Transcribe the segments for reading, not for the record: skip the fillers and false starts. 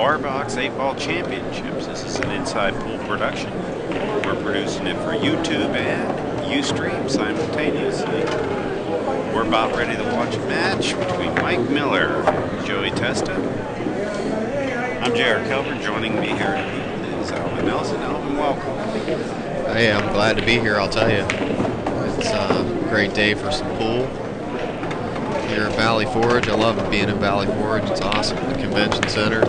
Bar Box 8-Ball Championships. This is an inside pool production. We're producing it for YouTube and Ustream simultaneously. We're about ready to watch a match between Mike Miller and Joey Testa. I'm J.R. Kelvin. Joining me here is Alvin Nelson. Alvin, welcome. Hey, I'm glad to be here, I'll tell you. It's a great day for some pool. Here at Valley Forge, I love being in Valley Forge. It's awesome. The convention center.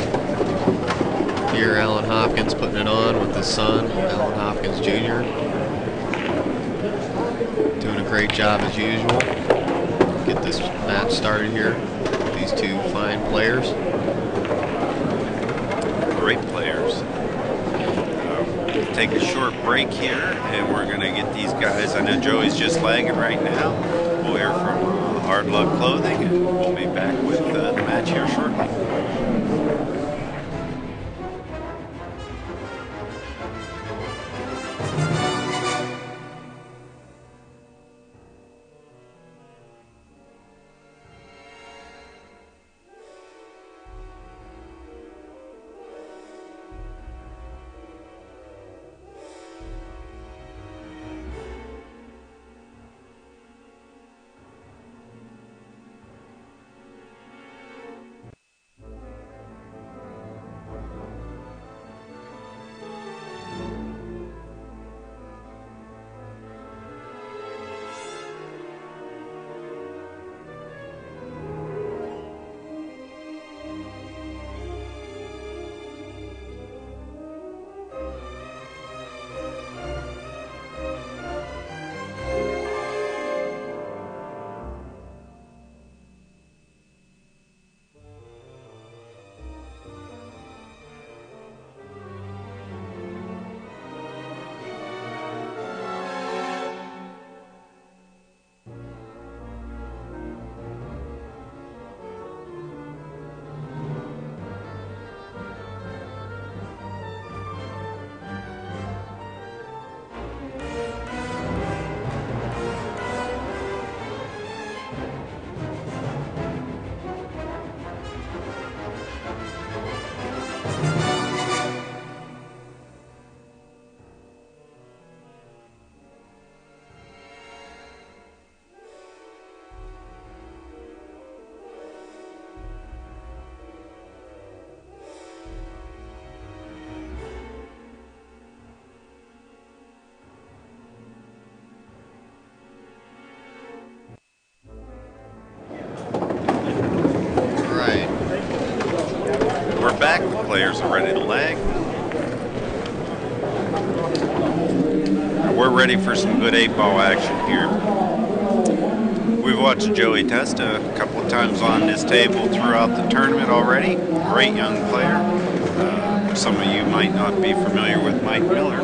Here, Alan Hopkins putting it on with his son, Alan Hopkins Jr. Doing a great job as usual. Get this match started here. These two fine players. Great players. Take a short break here, and we're going to get these guys. I know Joey's just lagging right now. We'll hear from Hard Luck Clothing, and we'll be back with the match here shortly. Back, the players are ready to lag. We're ready for some good 8-ball action here. We've watched Joey Testa a couple of times on this table throughout the tournament already. Great young player. Some of you might not be familiar with Mike Miller.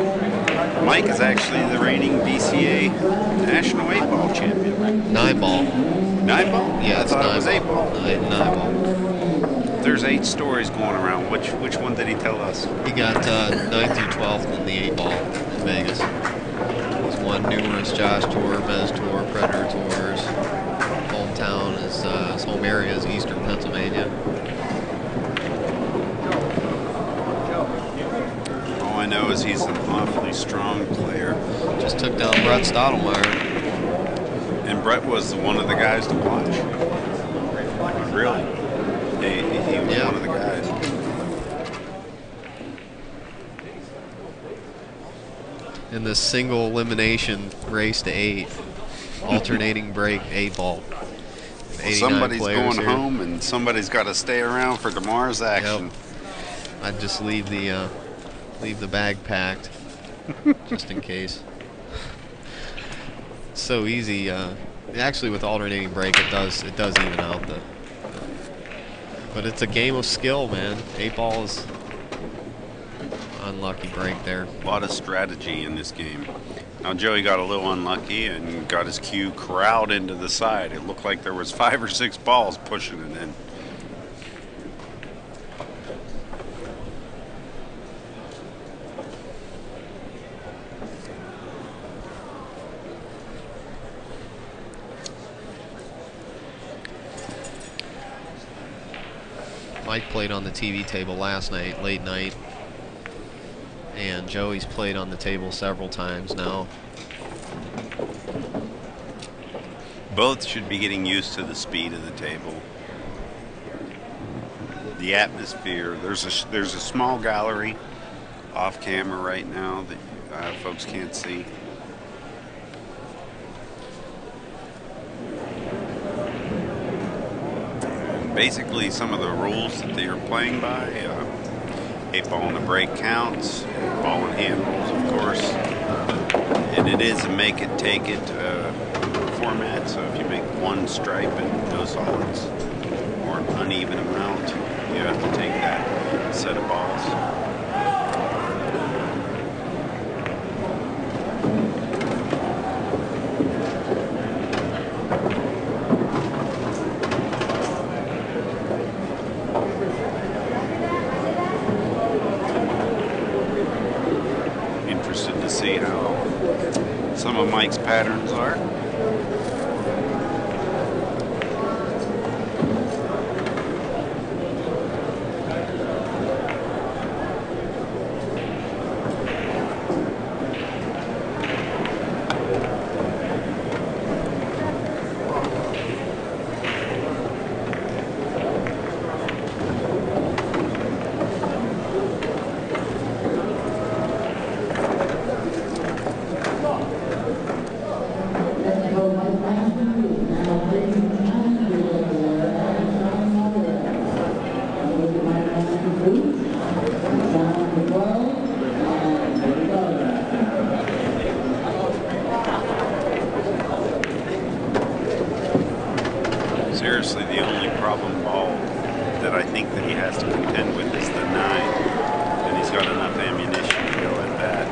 Mike is actually the reigning VCA National 8-Ball champion. 9-ball. 9-ball? Yeah, I thought it was 8-ball. 9-ball. There's 8 stories going around. Which one did he tell us? He got 9th through 12th in the 8-ball in Vegas. He's won numerous Josh Tour, Bez Tour, Predator Tours. Hometown is his home area is Eastern Pennsylvania. All I know is he's an awfully strong player. Just took down Brett Stottlemyre. And Brett was one of the guys to watch. Really? He was one of the guys. In this single elimination race to 8, alternating break 8-ball. Well, somebody's going home, and somebody's got to stay around for tomorrow's action. Yep. I'd just leave the bag packed, just in case. It's so easy. Actually, with alternating break, it does even out the. But it's a game of skill, man. 8-ball is unlucky break there. A lot of strategy in this game. Now Joey got a little unlucky and got his cue corralled into the side. It looked like there was 5 or 6 balls pushing it in. Mike played on the TV table last night, late night. And Joey's played on the table several times now. Both should be getting used to the speed of the table. The atmosphere. There's a small gallery off camera right now that folks can't see. And basically, some of the rules that they are playing by: 8 ball on the break counts, ball and hand rules, of course, and it is a make it take it format. So if you make one stripe and no solids or an uneven amount, you have to take that set of balls. Interested to see how some of Mike's patterns are. Seriously, the only problem ball that I think that he has to contend with is the 9, and he's got enough ammunition to go at that.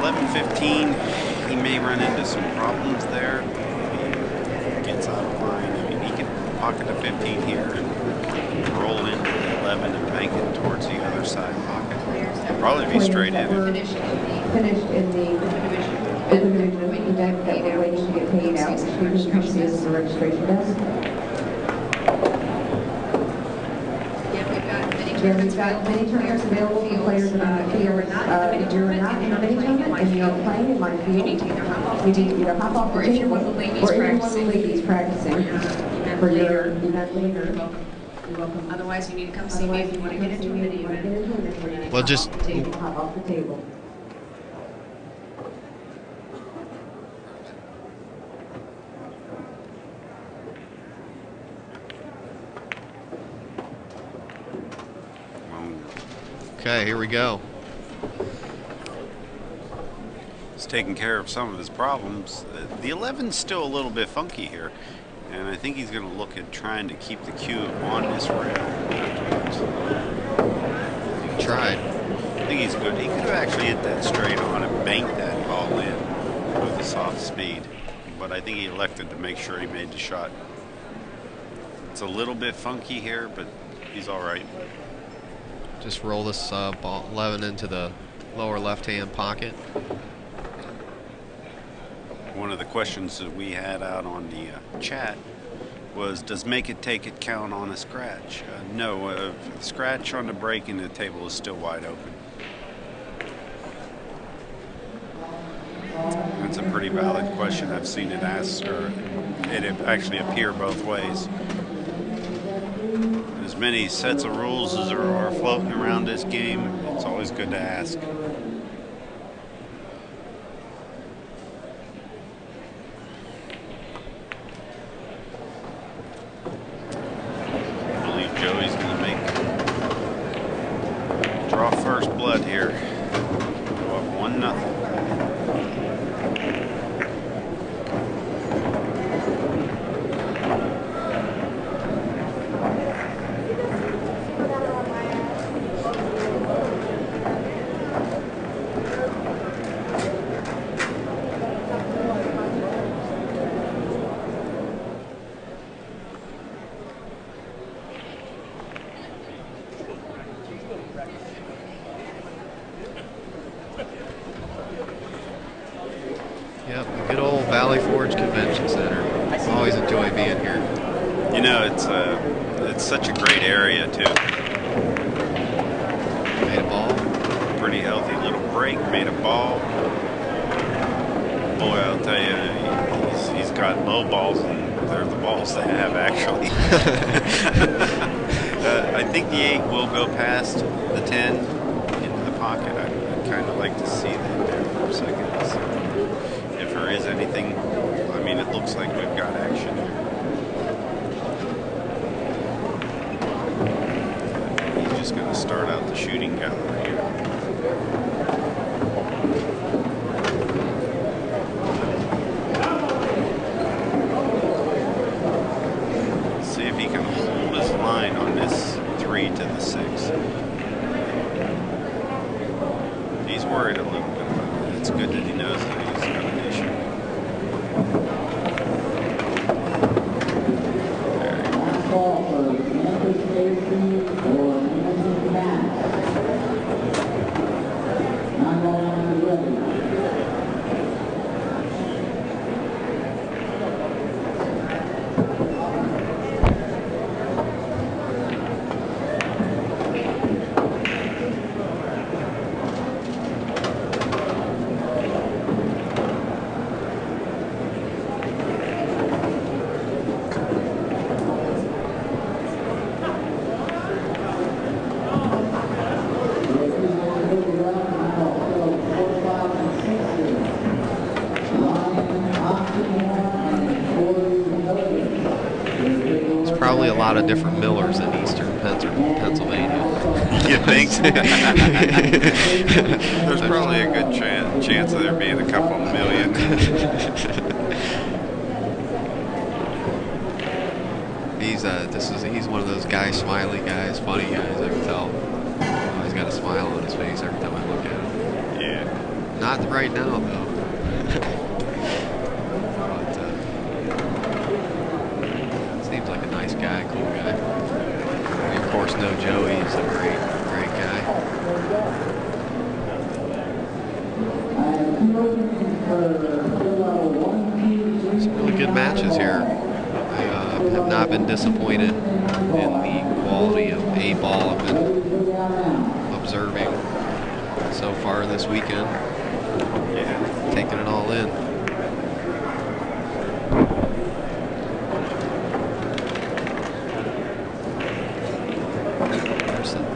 11-15, he may run into some problems there. He gets out of line. I mean, he can pocket the 15 here and roll into the 11 and bank it towards the other side pocket. Probably be straight in. Finished in the individual event that we're waiting to get paid out. Speakers come see us at the registration desk. Yeah, we've got many tournaments available for players in the field. If you're not in a mini tournament and you're playing in my field, you need to either hop off the table or if you're one of the ladies practicing for your event later. You're welcome. Otherwise, you need to come see me if you want to get into a mini event. Well, just hop off the table. okay, here we go. He's taking care of some of his problems. The 11's still a little bit funky here, and I think he's going to look at trying to keep the cue on this rail afterwards. He tried. I think he's good. He could have actually hit that straight on and banked that ball in with a soft speed, but I think he elected to make sure he made the shot. It's a little bit funky here, but he's all right. Just roll this ball 11 into the lower left-hand pocket. One of the questions that we had out on the chat was, does make it take it count on a scratch? No, scratch on the break in the table is still wide open. That's a pretty valid question. I've seen it asked, or it actually appear both ways. As many sets of rules as there are floating around this game, it's always good to ask. I believe Joey's going to draw first blood here. Go up 1-0. Yep, good old Valley Forge Convention Center. Always enjoy being here. You know, it's It's such a great area, too. Made a ball. Pretty healthy little break, made a ball. Boy, I'll tell you, he's got low balls, and they're the balls they have, actually. I think the 8 will go past the 10 into the pocket. I'd kind of like to see that there for a second. So if there is anything, I mean, it looks like we've got action here. He's just going to start out the shooting gallery here. See if he can hold his line on this 3 to the 6. He's worried a little bit about it. It's good that he knows that he's got an issue. There you go. Probably a lot of different Millers in eastern Pennsylvania. You think? There's probably a good chance of there being a couple million. He's one of those smiley guys, funny guys. I can tell. He's got a smile on his face every time I look at him. Yeah. Not right now though. Seems like a nice guy, cool guy. We of course know Joey. He's a great guy. Some really good matches here. I have not been disappointed in the quality of A-ball I've been observing so far this weekend. Yeah. Taking it all in.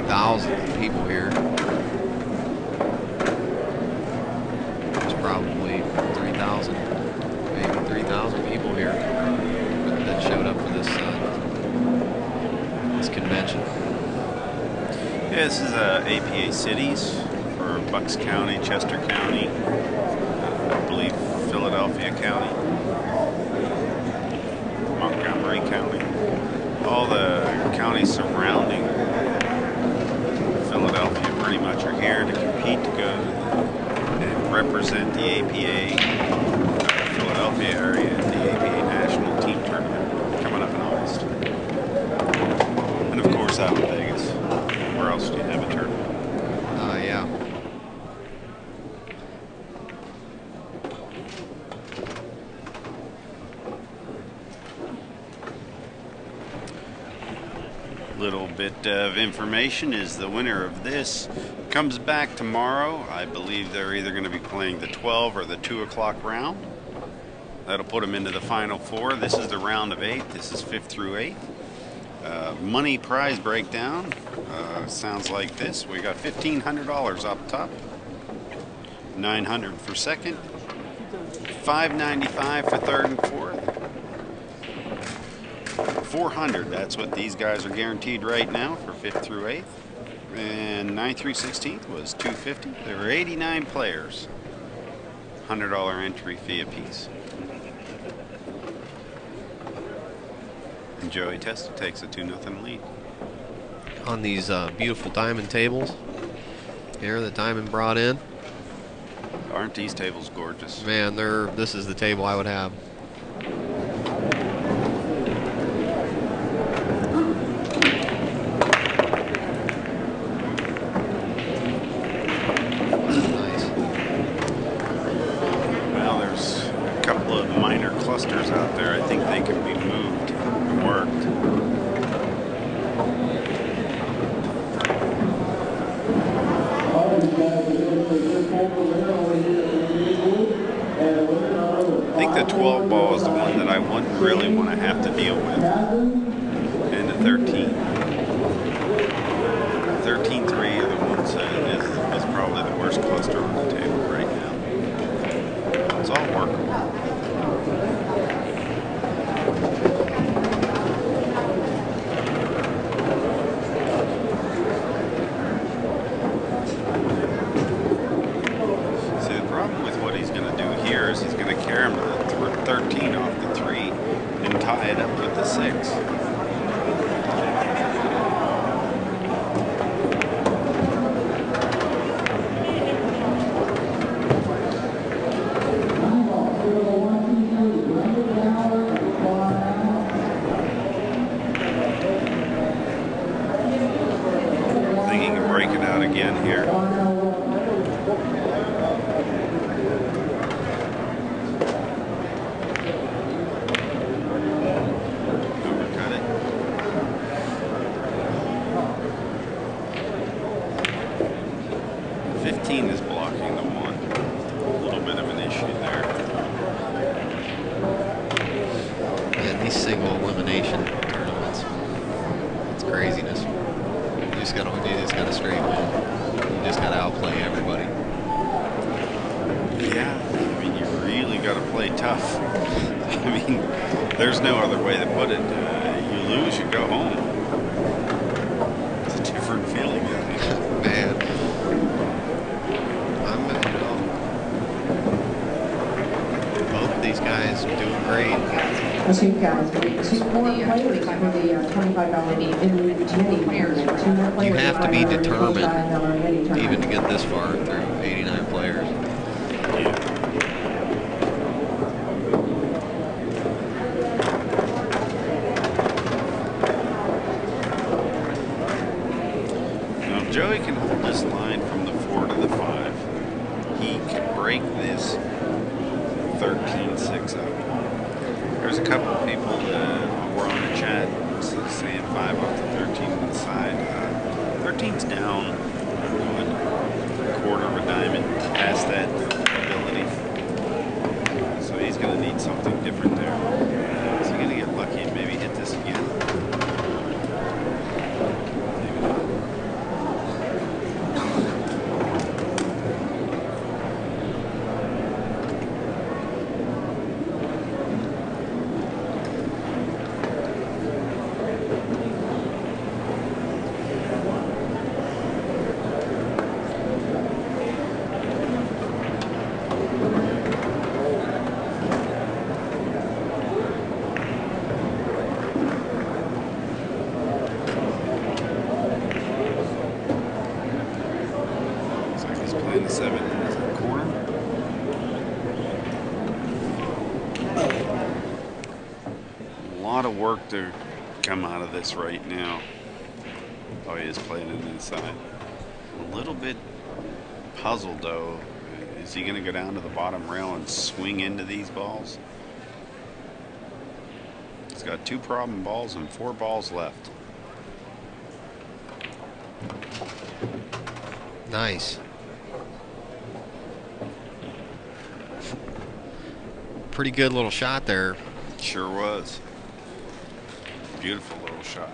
Thousands of people here. There's probably 3,000, maybe 3,000 people here that showed up for this convention. Yeah, this is APA cities for Bucks County, Chester County, I believe Philadelphia County, Montgomery County, all the counties surrounding Philadelphia pretty much are here to compete, to go and represent the APA Philadelphia area at the APA National Team Tournament coming up in August. And of course out in Vegas. Where else do you have a tournament? Yeah. Little bit of information is the winner of this comes back tomorrow. I believe they're either going to be playing the 12 or the 2 o'clock round. That'll put them into the final 4. This is the round of 8. This is 5th through 8th. Money prize breakdown sounds like this. We got $1,500 up top, $900 for second, $595 for third and fourth, $400. That's what these guys are guaranteed right now for 5th through 8th. And 9th through 16th was $250. There were 89 players. $100 entry fee apiece. And Joey Testa takes a 2-0 lead. On these beautiful diamond tables here that Diamond brought in. Aren't these tables gorgeous? Man, this is the table I would have. Nice. Well, there's a couple of minor clusters out there. I think they can be moved and worked. the 12 ball is the one that I wouldn't really want to have to deal with. And the 13. 13-3 are the ones that is probably the worst cluster on the table right now. It's all workable. See, the problem with what he's going to do here is he's going to carry him to the 13 off the 3 and tie it up with the 6. Thinking of breaking out again here. Overcut it. $15 is blocking the 1. A little bit of an issue there. Man, these single elimination tournaments, it's craziness. You just gotta straight win. You just gotta outplay everybody. Yeah, I mean, you really got to play tough. I mean, there's no other way to put it. You lose, you go home. It's a different feeling, isn't it? Man, both of these guys are doing great. The two guys, 2 more players for the $25 mini tournament. 2 more players. You have to be for the $25 mini determined tournament. even to get this far through 89 players. Now, if Joey can hold this line from the 4 to the 5, he can break this 13-6 up. There's a couple of people that were on the chat saying 5 off the 13 on the side. 13's down a quarter of a diamond past that ability. So he's going to need something different there. Is he going to get lucky and maybe hit this again? Maybe not. Looks like he's playing the 7 in the corner. A lot of work to come out of this right now. Oh, he is playing it inside. A little bit puzzled though. Is he going to go down to the bottom rail and swing into these balls? He's got 2 problem balls and 4 balls left. Nice. Pretty good little shot there. Sure was. Beautiful little shot.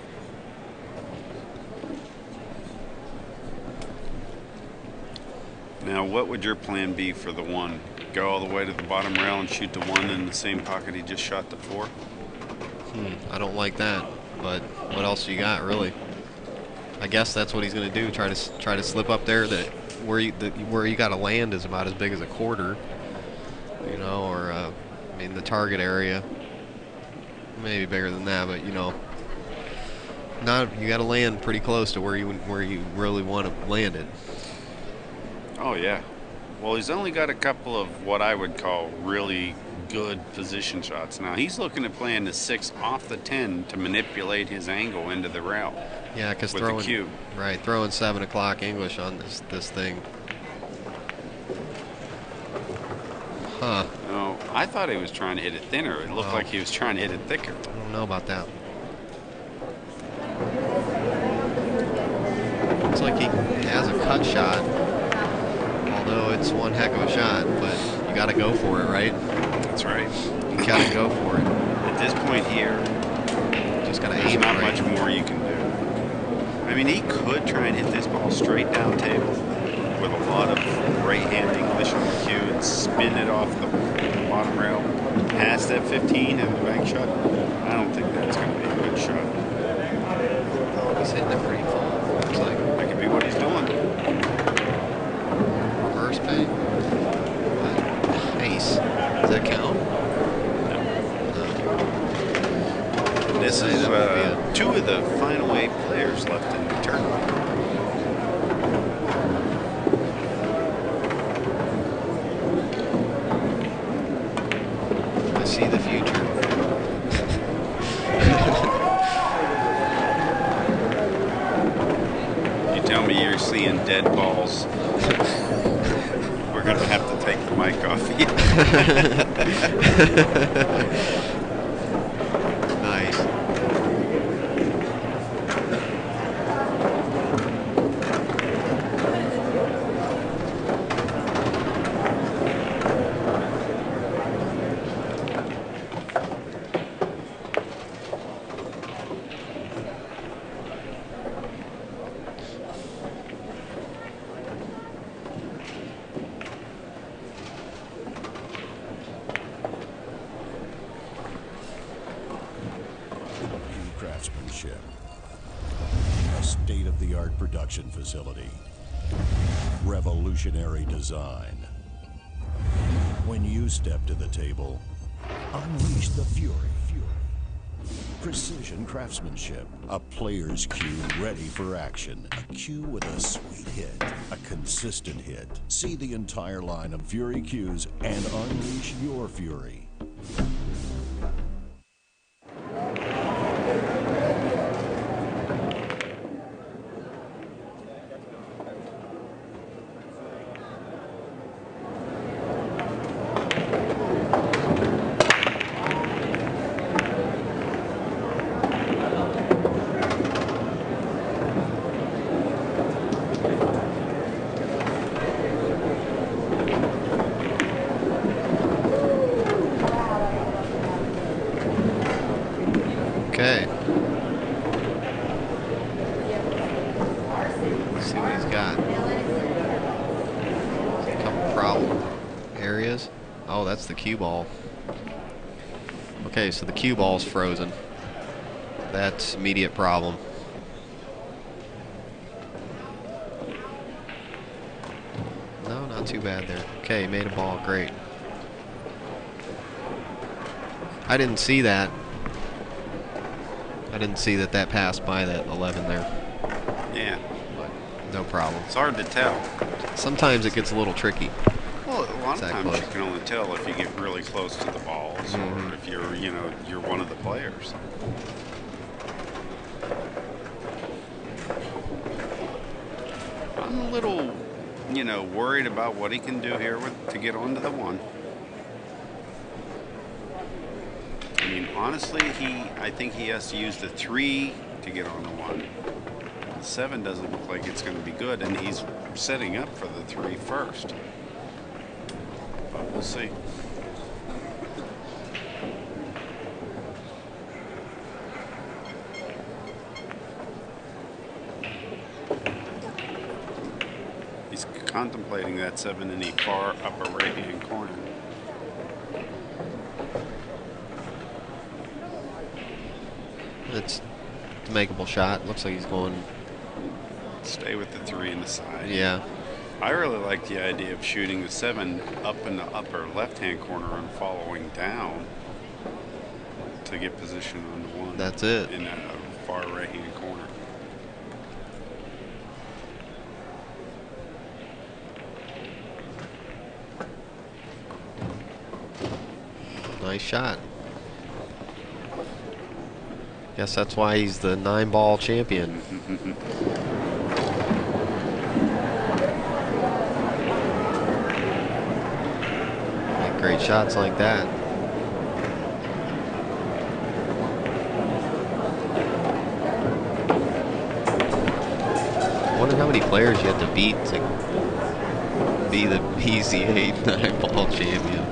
Now, what would your plan be for the 1? Go all the way to the bottom rail and shoot the 1 in the same pocket he just shot the 4? I don't like that, but what else you got, really? I guess that's what he's going to do. Try to slip up there. That where you got to land is about as big as a quarter, you know, or I mean the target area maybe bigger than that, but you know, you got to land pretty close to where you really want to land it. Oh yeah. Well, he's only got a couple of what I would call really good position shots. Now he's looking at playing the 6 off the 10 to manipulate his angle into the rail. Yeah, because throwing the cube. Right, throwing 7 o'clock English on this thing. Huh. No, I thought he was trying to hit it thinner. It looked like he was trying to hit it thicker. I don't know about that. Looks like he has a cut shot, although it's one heck of a shot, but you got to go for it, right? That's right. You gotta go for it. At this point here, Just gotta there's aim not right. much more you can do. I mean, he could try and hit this ball straight down table with a lot of right-hand English on the cue and spin it off the bottom rail past that 15 and the bank shot. I don't think that's going to be a good shot. Oh, he's hitting it pretty full. Looks like That could be what he's doing. reverse pay. Nice. Does that count? This Say is that would be it. 2 of the final 8 players left in the tournament. I see the future. You tell me you're seeing dead balls. We're going to have to take the mic off you. Nice. Craftsmanship, a state-of-the-art production facility, revolutionary design. When you step to the table, unleash the fury. Precision craftsmanship, a player's cue ready for action, a cue with a sweet hit, a consistent hit. See the entire line of Fury cues and unleash your fury. Okay. Let's see what he's got. A couple problem areas. Oh, that's the cue ball. Okay, so the cue ball's frozen. That's immediate problem. No, not too bad there. Okay, made a ball. Great. I didn't see that. I didn't see that that passed by that 11 there. Yeah. But no problem. It's hard to tell. Sometimes it gets a little tricky. Well, a lot of That times close. you can only tell if you get really close to the balls or if you're, you're one of the players. I'm a little, worried about what he can do here to get onto the 1. I mean, honestly, I think he has to use the 3 to get on the 1. The 7 doesn't look like it's going to be good, and he's setting up for the 3 first. But we'll see. He's contemplating that 7 in the far upper right-hand corner. It's a makeable shot. Looks like he's going. Stay with the 3 in the side. Yeah. I really like the idea of shooting the 7 up in the upper left-hand corner and following down to get position on the 1. That's it. In that far right-hand corner. Nice shot. Guess that's why he's the 9-ball champion. Make great shots like that. I wonder how many players you have to beat to be the PCA 9-ball champion.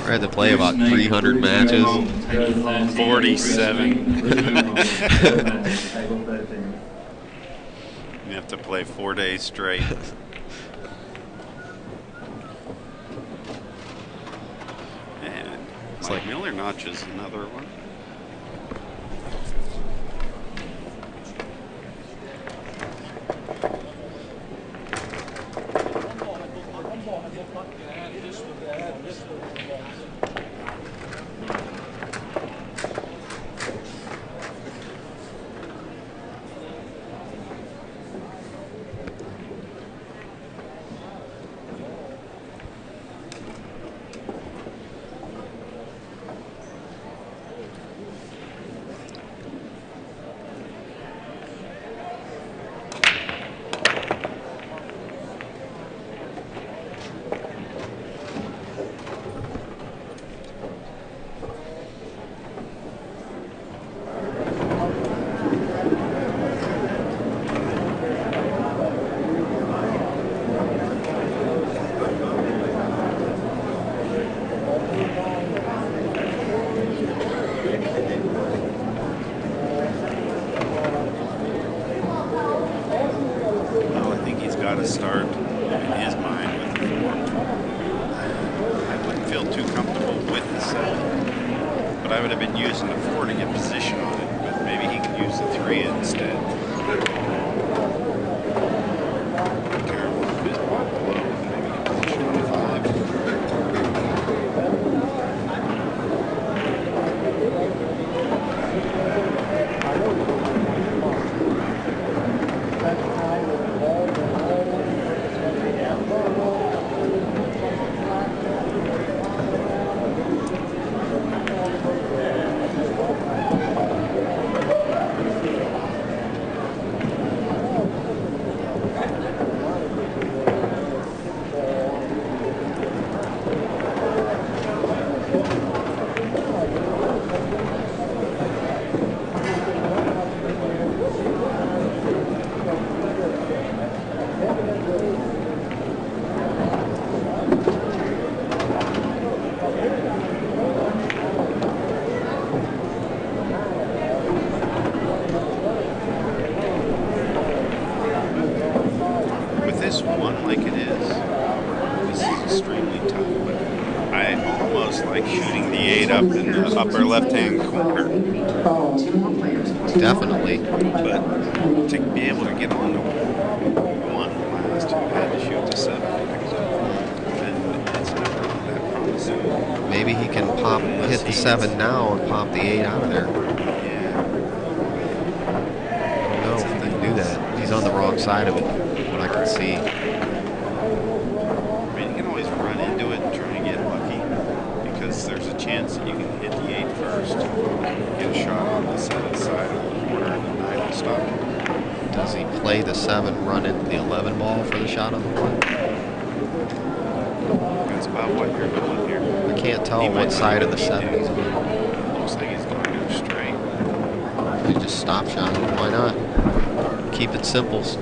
I had to play about 300 matches. 47. You have to play 4 days straight. And It's Mike like Miller notches another one. To start in his mind with the 4. I wouldn't feel too comfortable with the 7, but I would have been using the 4 to get position on it, but maybe he could use the 3 instead. Careful of his ball below, maybe get position on the 5. One like it is, this is extremely tough, but I almost like shooting the 8 up in the upper left-hand corner. definitely. But to be able to get on the 1 last, I had to shoot the 7 to pick it up. And it's never that promising. Maybe he can hit the 7 now and pop the 8 out of there. Yeah. I don't know if he can do that. He's on the wrong side of it, from what I can see. I mean, you can always run into it and try and get lucky, because there's a chance that you can hit the 8 first, get a shot on the 7 side of the corner, and the 9 will stop. Does he play the 7, run into the 11 ball for the shot on the 1? That's about what you're doing here. I can't tell what side of the 7 he's on. Looks like he's going to go straight. He just stop shot. Why not? Keep it simple. Keep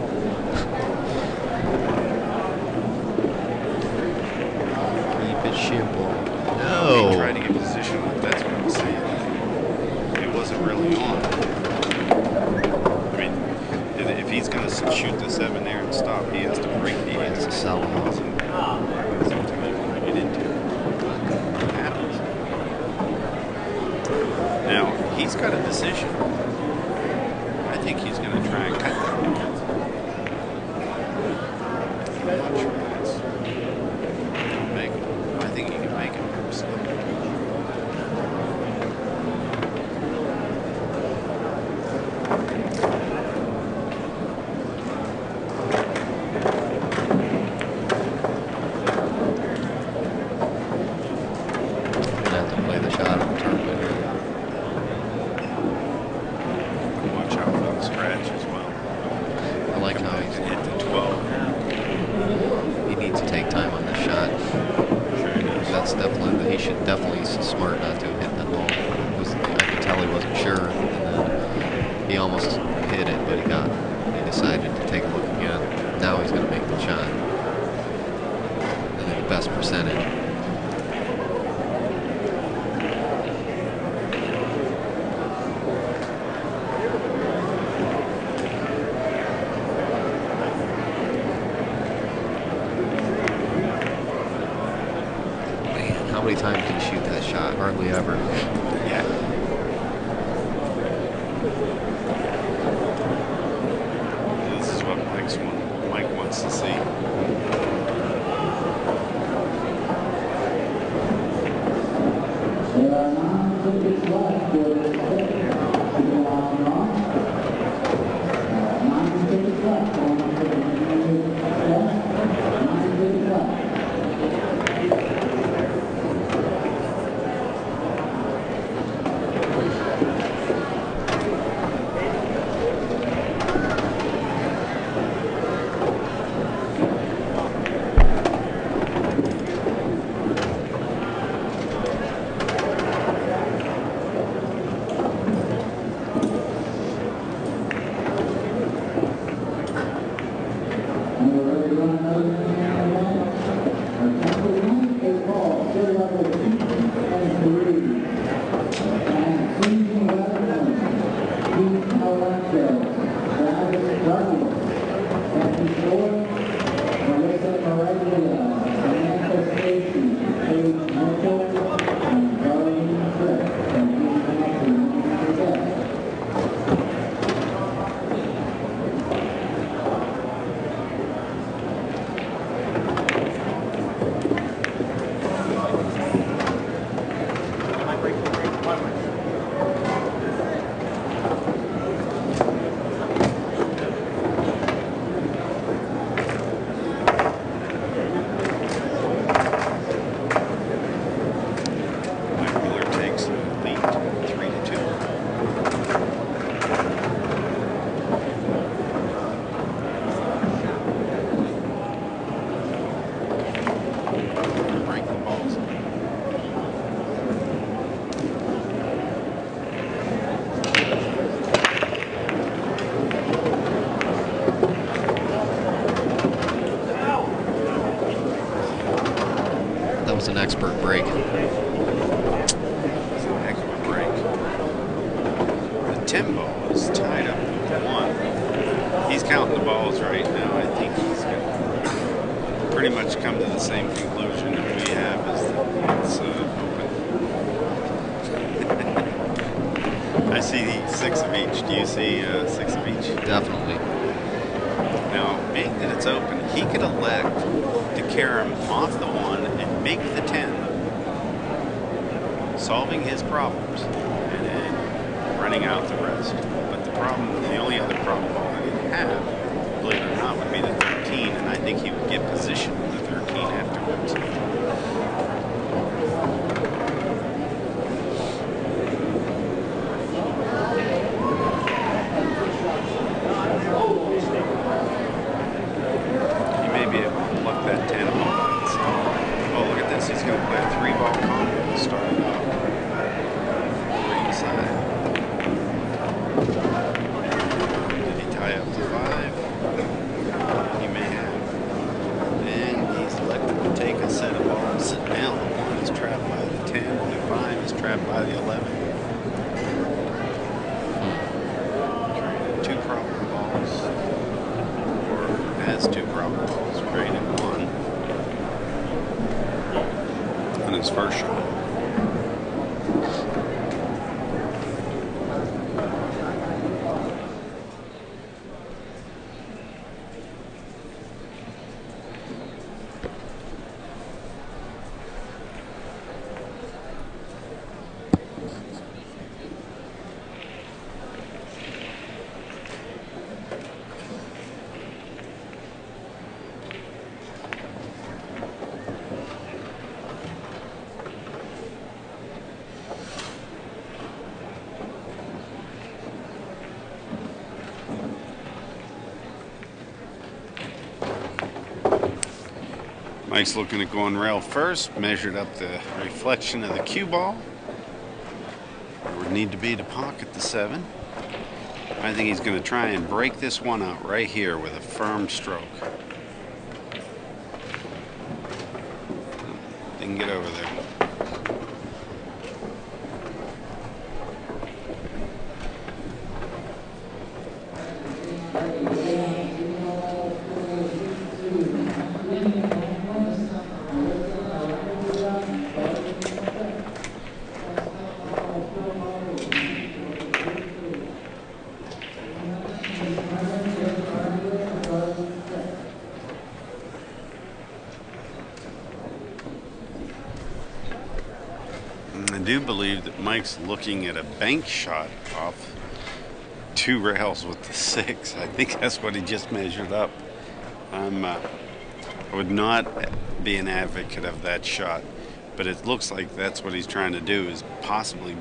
it simple. He No. tried to get position on it. That's what I'm saying. It wasn't really on. I mean, if he's going to shoot the 7 there and stop, he has to break the 8. It's a sell. Sometimes you want to get into it. It happens. Now, he's got a decision. I think he's going to try and cut that. I'm not sure that's make it. I think he can make it. Watch out for the scratch as well. I like how he's hit the 12. Was an expert break. It's an expert break. The 10 ball is tied up with 1. He's counting the balls right now. I think he's going to pretty much come to the same conclusion that we have, is that it's open. I see 6 of each. Do you see 6 of each? Definitely. Now, being that it's open, he could elect to carry him off the 1 and make the 10, solving his problems and then running out the rest. But the problem, the only other problem ball that he'd have, believe it or not, would be the 13, and I think he would get position with the 13 afterwards. He may be able to pluck that 10 ball. Oh, look at this. He's going to play a 3-ball combo to start it off. Green side. Did he tie up to 5? He may have. And he's elected to take a set of balls. Now the 1 is trapped by the 10, and the 5 is trapped by the 11. Traded 2 problem balls. Or has 2 problem balls. Traded 1. On his first shot. Mike's looking at going rail first, measured up the reflection of the cue ball. Would need to be to pocket the 7. I think he's going to try and break this one out right here with a firm stroke. Didn't get over there. I do believe that Mike's looking at a bank shot off 2 rails with the 6. I think that's what he just measured up. I would not be an advocate of that shot, but it looks like that's what he's trying to do, is possibly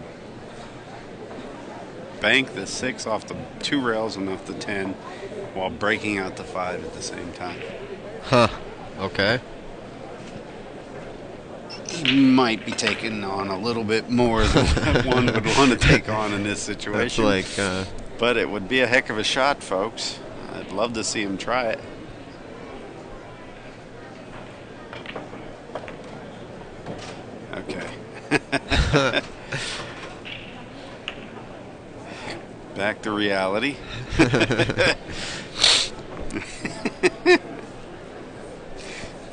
bank the 6 off the 2 rails and off the 10 while breaking out the 5 at the same time. Huh. Okay. He might be taking on a little bit more than one would want to take on in this situation. That's like, but it would be a heck of a shot, folks. I'd love to see him try it. Back to reality.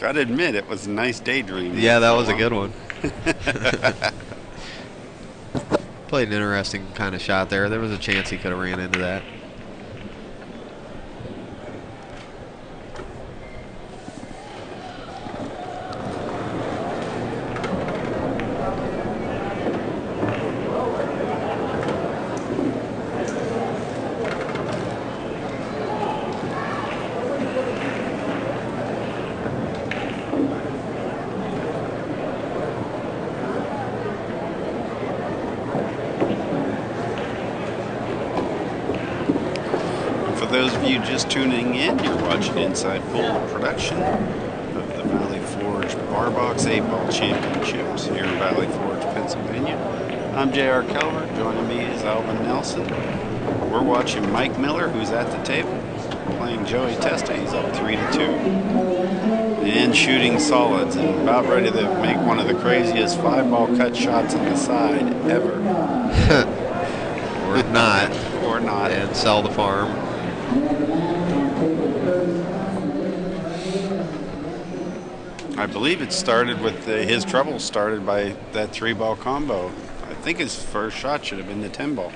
Gotta admit, it was a nice daydream. Yeah, that was a good one. Played an interesting kind of shot there. There was a chance he could have ran into that. For those of you just tuning in, you're watching Inside Pool production of the Valley Forge Bar Box 8-Ball Championships here in Valley Forge, Pennsylvania. I'm J.R. Kelver. Joining me is Alvin Nelson. We're watching Mike Miller, who's at the table, playing Joey Testa. He's up 3-2. And shooting solids and about ready to make one of the craziest 5-ball cut shots on the side ever. Or not. Or not. And sell the farm. I believe it started with his trouble started by that 3-ball combo. I think his first shot should have been the 10-ball.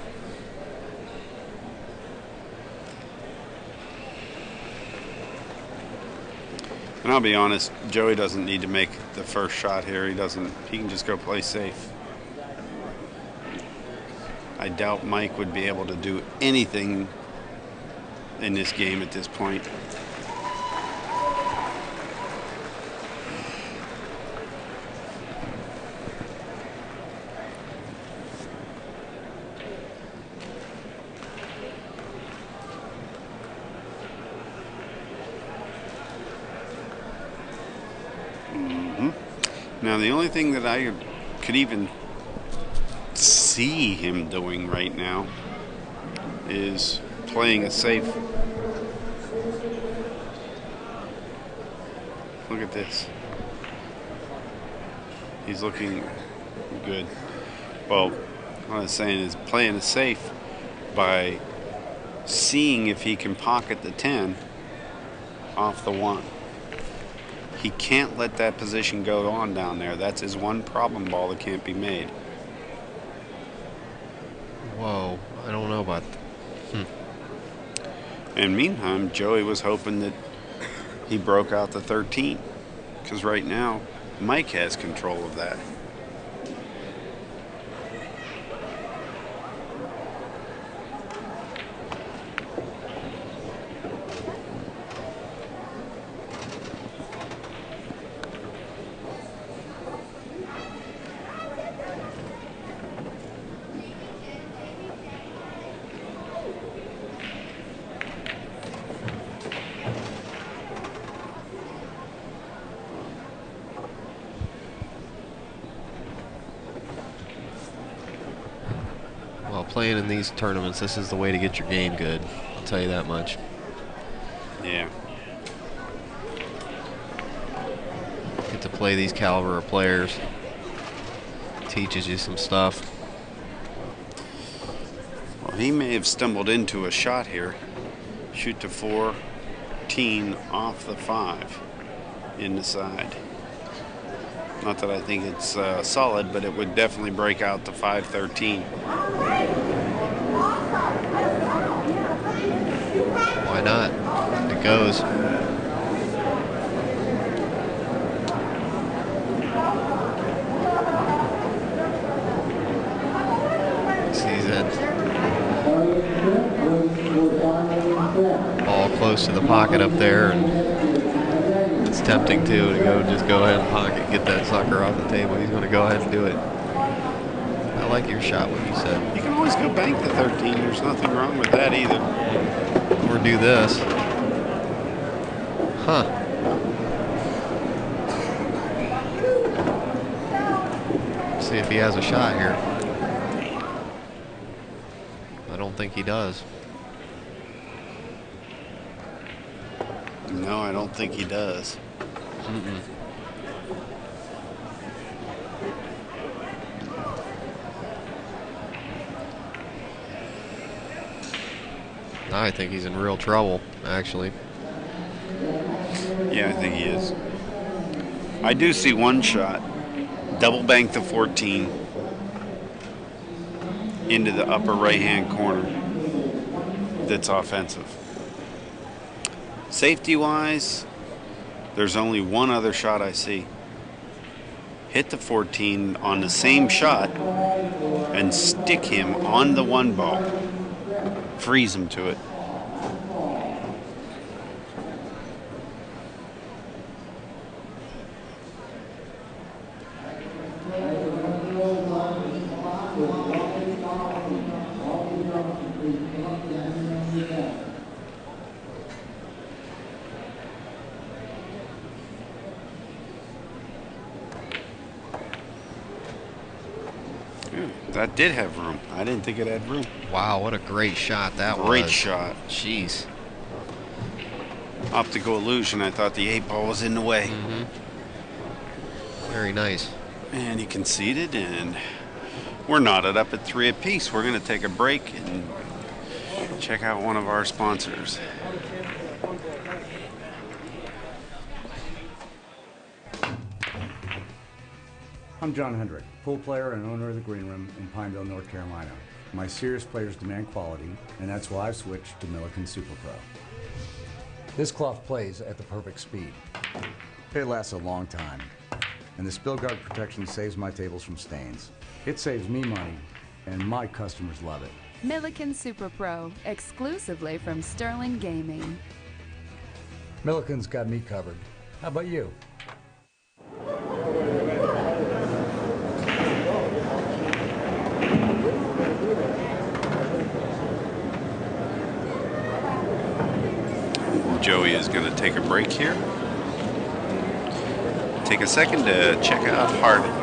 And I'll be honest, Joey doesn't need to make the first shot here. He can just go play safe. I doubt Mike would be able to do anything in this game at this point. Now, the only thing that I could even see him doing right now is playing a safe. Look at this. He's looking good. Well, what I was saying is playing a safe by seeing if he can pocket the 10 off the 1. He can't let that position go on down there. That's his one problem ball that can't be made. Whoa, I don't know about that. And meantime, Joey was hoping that he broke out the 13. Because right now, Mike has control of that. Well, playing in these tournaments, this is the way to get your game good. I'll tell you that much. Yeah. Get to play these caliber of players. Teaches you some stuff. Well, he may have stumbled into a shot here. Shoot to 14 off the 5 in the side. Not that I think it's solid, but it would definitely break out the 5-13. Why not? It goes. Sees it. Ball close to the pocket up there, and it's tempting too to just go ahead and pocket, get that sucker off the table. He's going to go ahead and do it. I like your shot, what you said. You can always go bank the 13. There's nothing wrong with that either. Or do this. Huh. See if he has a shot here. I don't think he does. No, I don't think he does. Mm-mm. I think he's in real trouble, actually. Yeah, I think he is. I do see one shot. Double bank the 14 into the upper right-hand corner. That's offensive. Safety-wise, there's only one other shot I see. Hit the 14 on the same shot and stick him on the 1 ball. Freeze him to it. That did have room. I didn't think it had room. Wow, what a great shot that was. Great shot. Jeez. Optical illusion. I thought the 8 ball was in the way. Very nice. And he conceded, and we're knotted up at 3 apiece. We're going to take a break and check out one of our sponsors. I'm John Hendrick, pool player and owner of the Green Room in Pineville, North Carolina. My serious players demand quality, and that's why I've switched to Milliken Super Pro. This cloth plays at the perfect speed. It lasts a long time, and the spill guard protection saves my tables from stains. It saves me money, and my customers love it. Milliken Super Pro, exclusively from Sterling Gaming. Milliken's got me covered. How about you? Joey is going to take a break here. Take a second to check out Hardwick.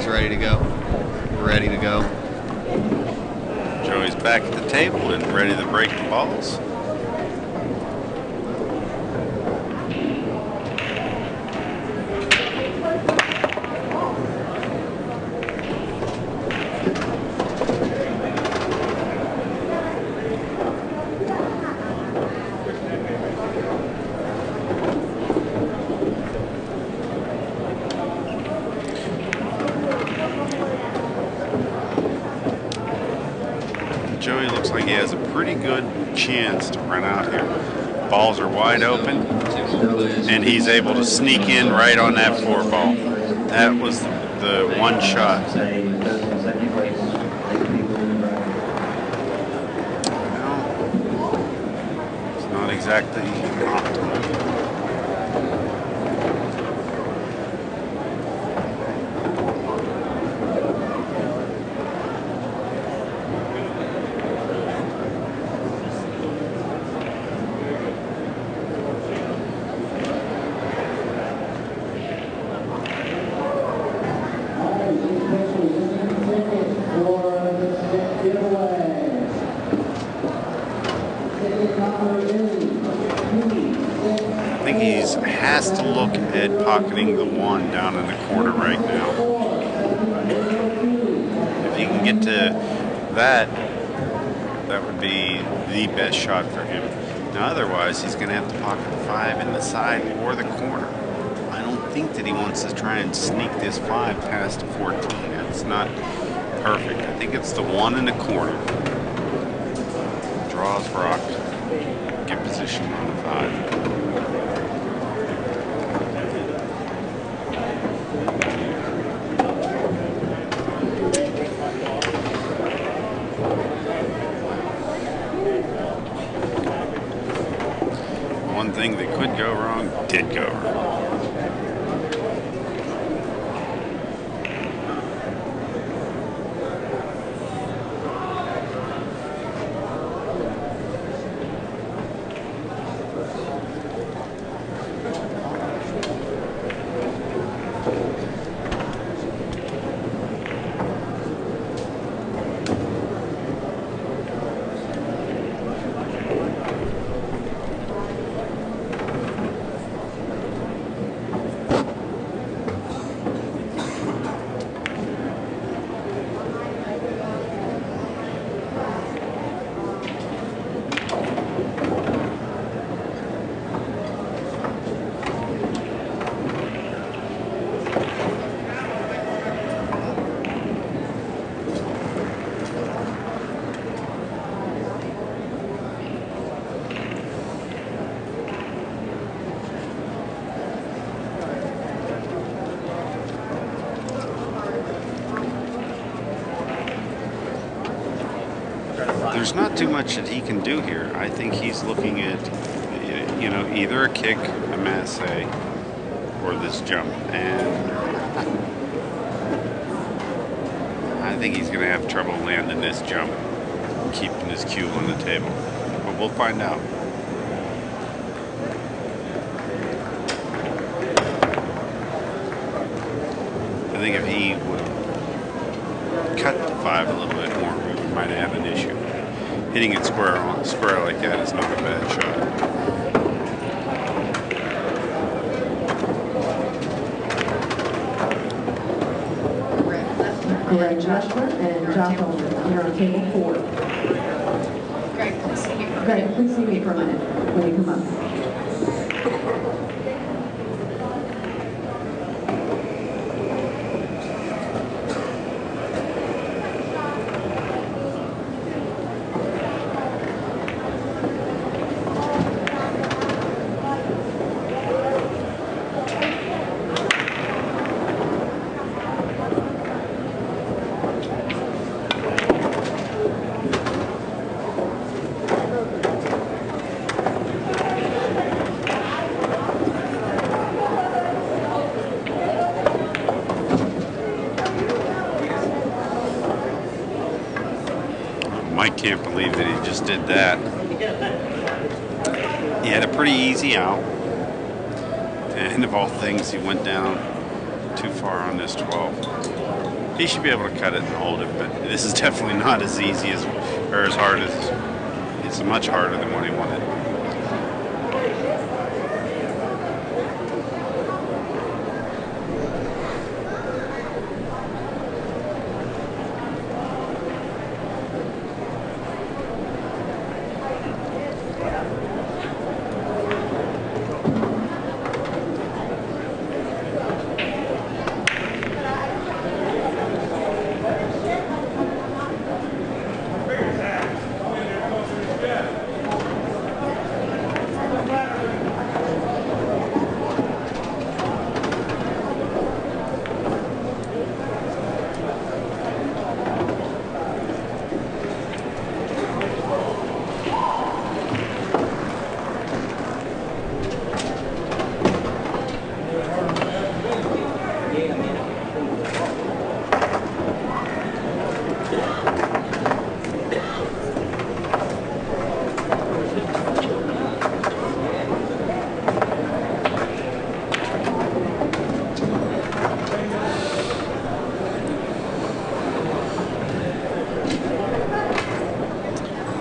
Ready to go. We're ready to go. Joey's back at the table and ready to break the balls. Joey looks like he has a pretty good chance to run out here. Balls are wide open, and he's able to sneak in right on that 4 ball. That was the one shot. Well, it's not exactly optimal. has to look at pocketing the 1 down in the corner right now. If he can get to that, that would be the best shot for him. Now otherwise, he's going to have to pocket 5 in the side or the corner. I don't think that he wants to try and sneak this 5 past 14. It's not perfect. I think it's the 1 in the corner. Draws rock. Get position on the 5. One thing that could go wrong did go wrong. There's not too much that he can do here. I think he's looking at, you know, either a kick, a masse, or this jump. And I think he's going to have trouble landing this jump, keeping his cue on the table. But we'll find out. I think if he would cut the 5 a little bit more, we might have an issue. Hitting it square like that is not a bad shot. Greg Leshler and Josh Olman. You're on table 4. Greg, please see me for a Greg, minute. please see me for a minute when you come up. Mike can't believe that he just did that. He had a pretty easy out. And of all things, he went down too far on this 12. He should be able to cut it and hold it, but this is definitely not as easy as, or as hard as, it's much harder than what he wanted.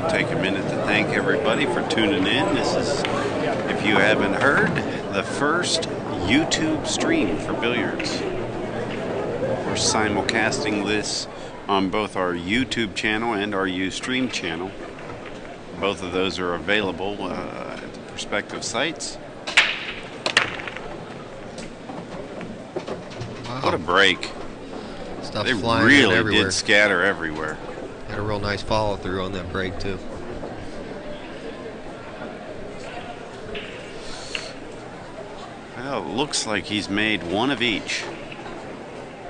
Take a minute to thank everybody for tuning in. This is, if you haven't heard, the the first YouTube stream for billiards. We're simulcasting this on both our YouTube channel and our Ustream channel. Both of those are available at the respective sites. Wow. What a break. Stuff They flying in really everywhere. did scatter everywhere. Had a real nice follow through on that break too. Well, it looks like he's made one of each.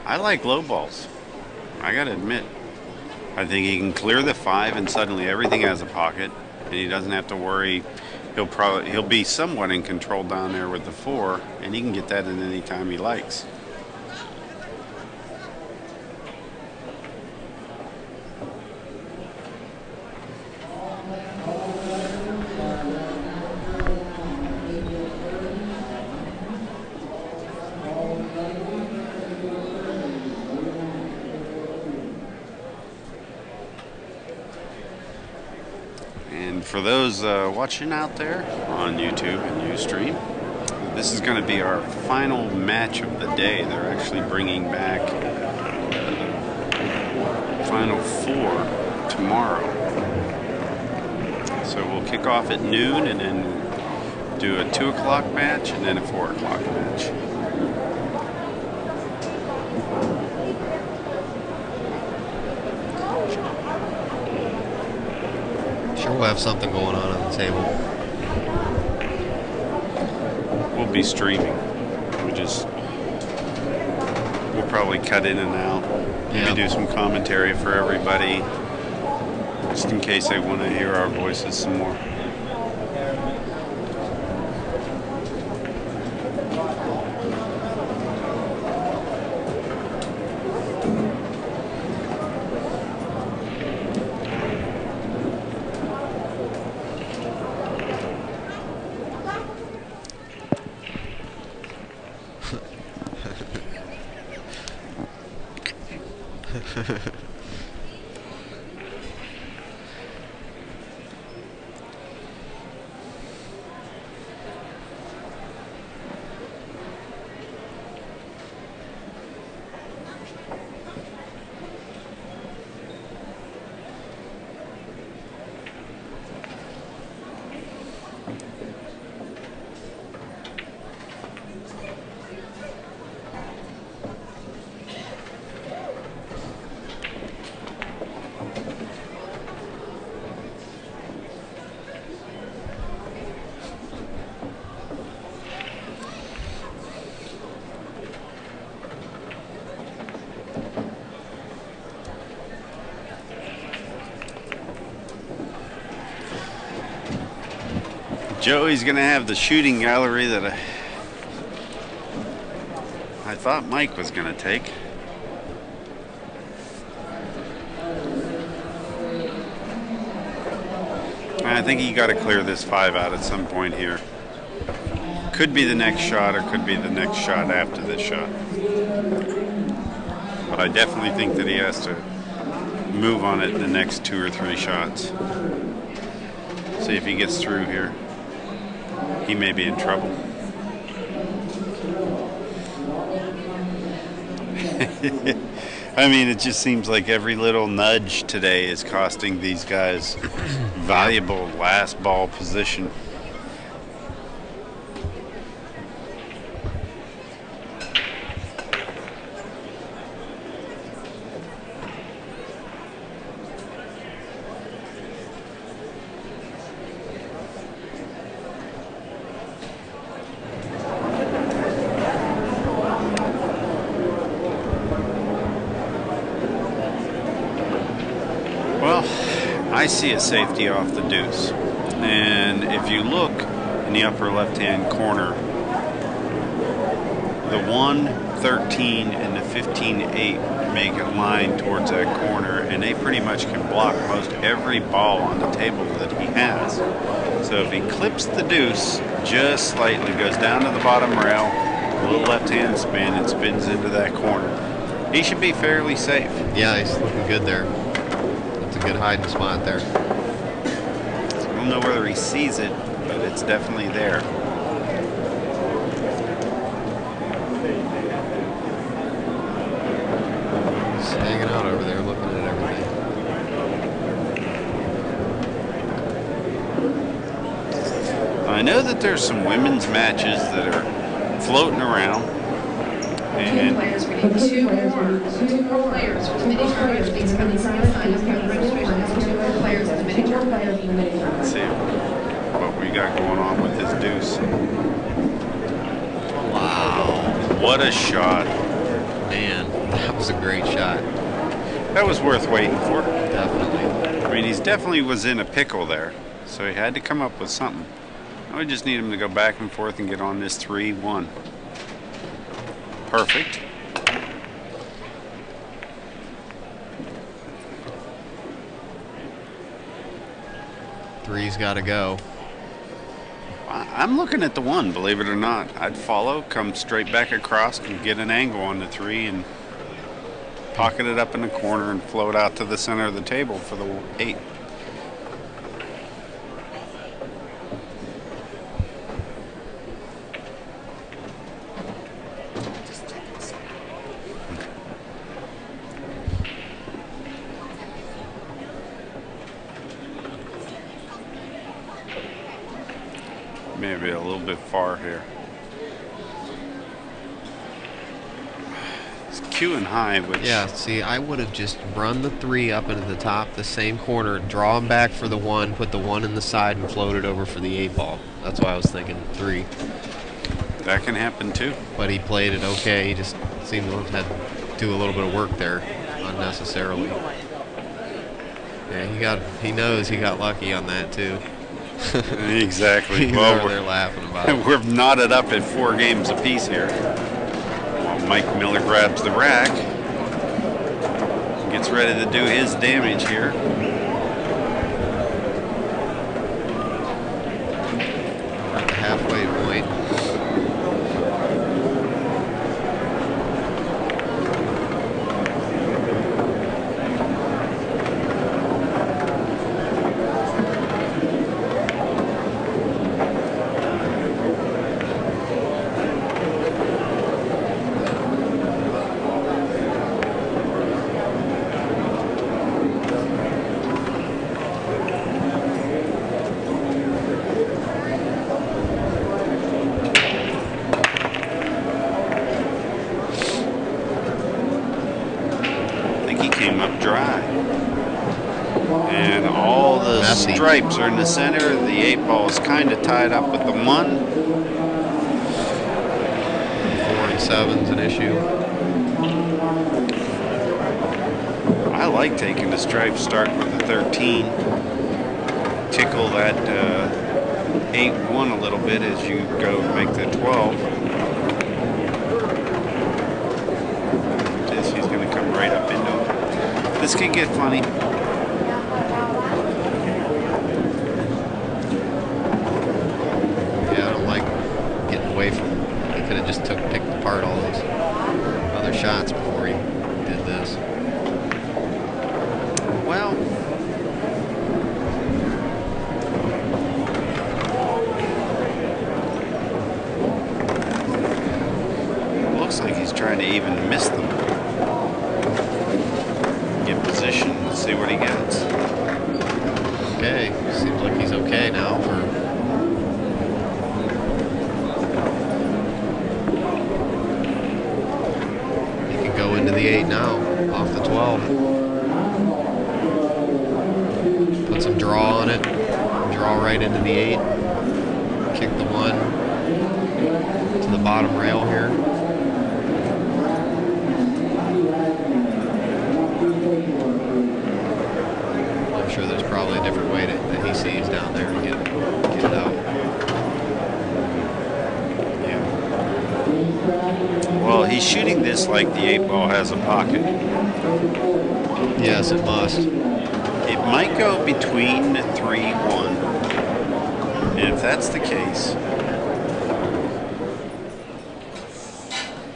I like low balls. I gotta admit. I think he can clear the 5 and suddenly everything has a pocket and he doesn't have to worry. He'll be somewhat in control down there with the 4 and he can get that in any time he likes. And for those watching out there on YouTube and Ustream, this is going to be our final match of the day. They're actually bringing back Final 4 tomorrow. So we'll kick off at noon and then do a 2 o'clock match and then a 4 o'clock match. Sure, we'll have something going on the table. We'll be streaming. We'll probably cut in and out. Maybe do some commentary for everybody, just in case they want to hear our voices some more. Joey's going to have the shooting gallery that I thought Mike was going to take. I think you got to clear this 5 out at some point here. Could be the next shot or could be the next shot after this shot. But I definitely think that he has to move on it in the next 2 or 3 shots. See if he gets through here. He may be in trouble. I mean, it just seems like every little nudge today is costing these guys valuable last ball position. I see a safety off the deuce, and if you look in the upper left-hand corner, the 1-13 and the 15-8 make a line towards that corner, and they pretty much can block most every ball on the table that he has. So if he clips the deuce just slightly, goes down to the bottom rail, a little left-hand spin, and spins into that corner, he should be fairly safe. Yeah, he's looking good there. That's a good hiding spot there. I don't know whether he sees it, but it's definitely there. over there looking at everything. I know that there's some women's matches that are floating around. And Players, we need two more players for the mini tournament. Please come inside. Sign up for the registration. There's 2 more players in the mini tournament. let's see what we got going on with this deuce. Wow. What a shot. Man, that was a great shot. That was worth waiting for. Definitely. I mean, he's definitely was in a pickle there, so he had to come up with something. Now we just need him to go back and forth and get on this 3-1. Perfect. Three's got to go. I'm looking at the 1, believe it or not. I'd follow, come straight back across and get an angle on the 3 and pocket it up in the corner and float out to the center of the table for the 8. Maybe a little bit far here. It's queuing high, which Yeah, see, I would have just run the 3 up into the top, the same corner, draw him back for the 1, put the 1 in the side, and float it over for the 8 ball. That's why I was thinking 3. that can happen too. But he played it okay. He just seemed to have to do a little bit of work there unnecessarily. Yeah, he knows he got lucky on that too. Exactly. He's Well, over there laughing about it. we're knotted up at 4 games apiece here. While Mike Miller grabs the rack, gets ready to do his damage here. We're at the halfway point. Came up dry. And all the Messy. stripes are in the center. The 8 ball is kind of tied up with the 1. 4 and 7's an issue. I like taking the stripes, starting with the 13. Tickle that 8-1 a little bit as you go make the 12. He's going to come right up into it. This can get funny. Yeah, I don't like getting away from him. He could have just picked apart all these other shots before he did this. Well, looks like he's trying to even miss them. Get position, see what he gets. Okay, seems like he's okay now for. He can go into the 8 now, off the 12. Put some draw on it, draw right into the 8. Kick the 1 to the bottom rail here. I'm sure there's probably a different way that he sees down there to get it out. Yeah. Well, he's shooting this like the 8 ball has a pocket. Yes, it must. It might go between 3-1. And if that's the case,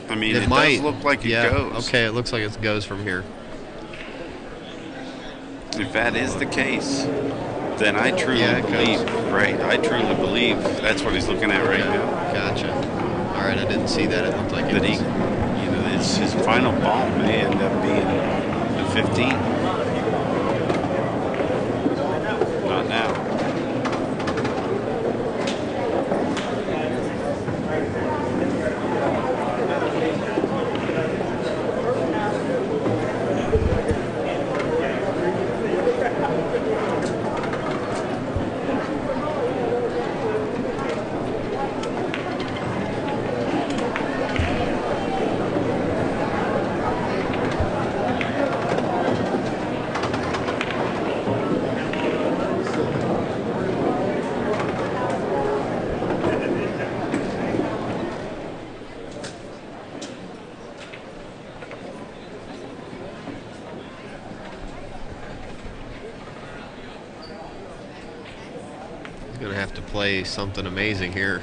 I mean, it might does look like it goes. Okay, it looks like it goes from here. If that is the case, then I truly Yeah, it believe, goes. right, I truly believe that's what he's looking at right now. Gotcha. All right, I didn't see that. It looked like it That was. he, his final ball may end up being the 15. Not now. Gonna have to play something amazing here.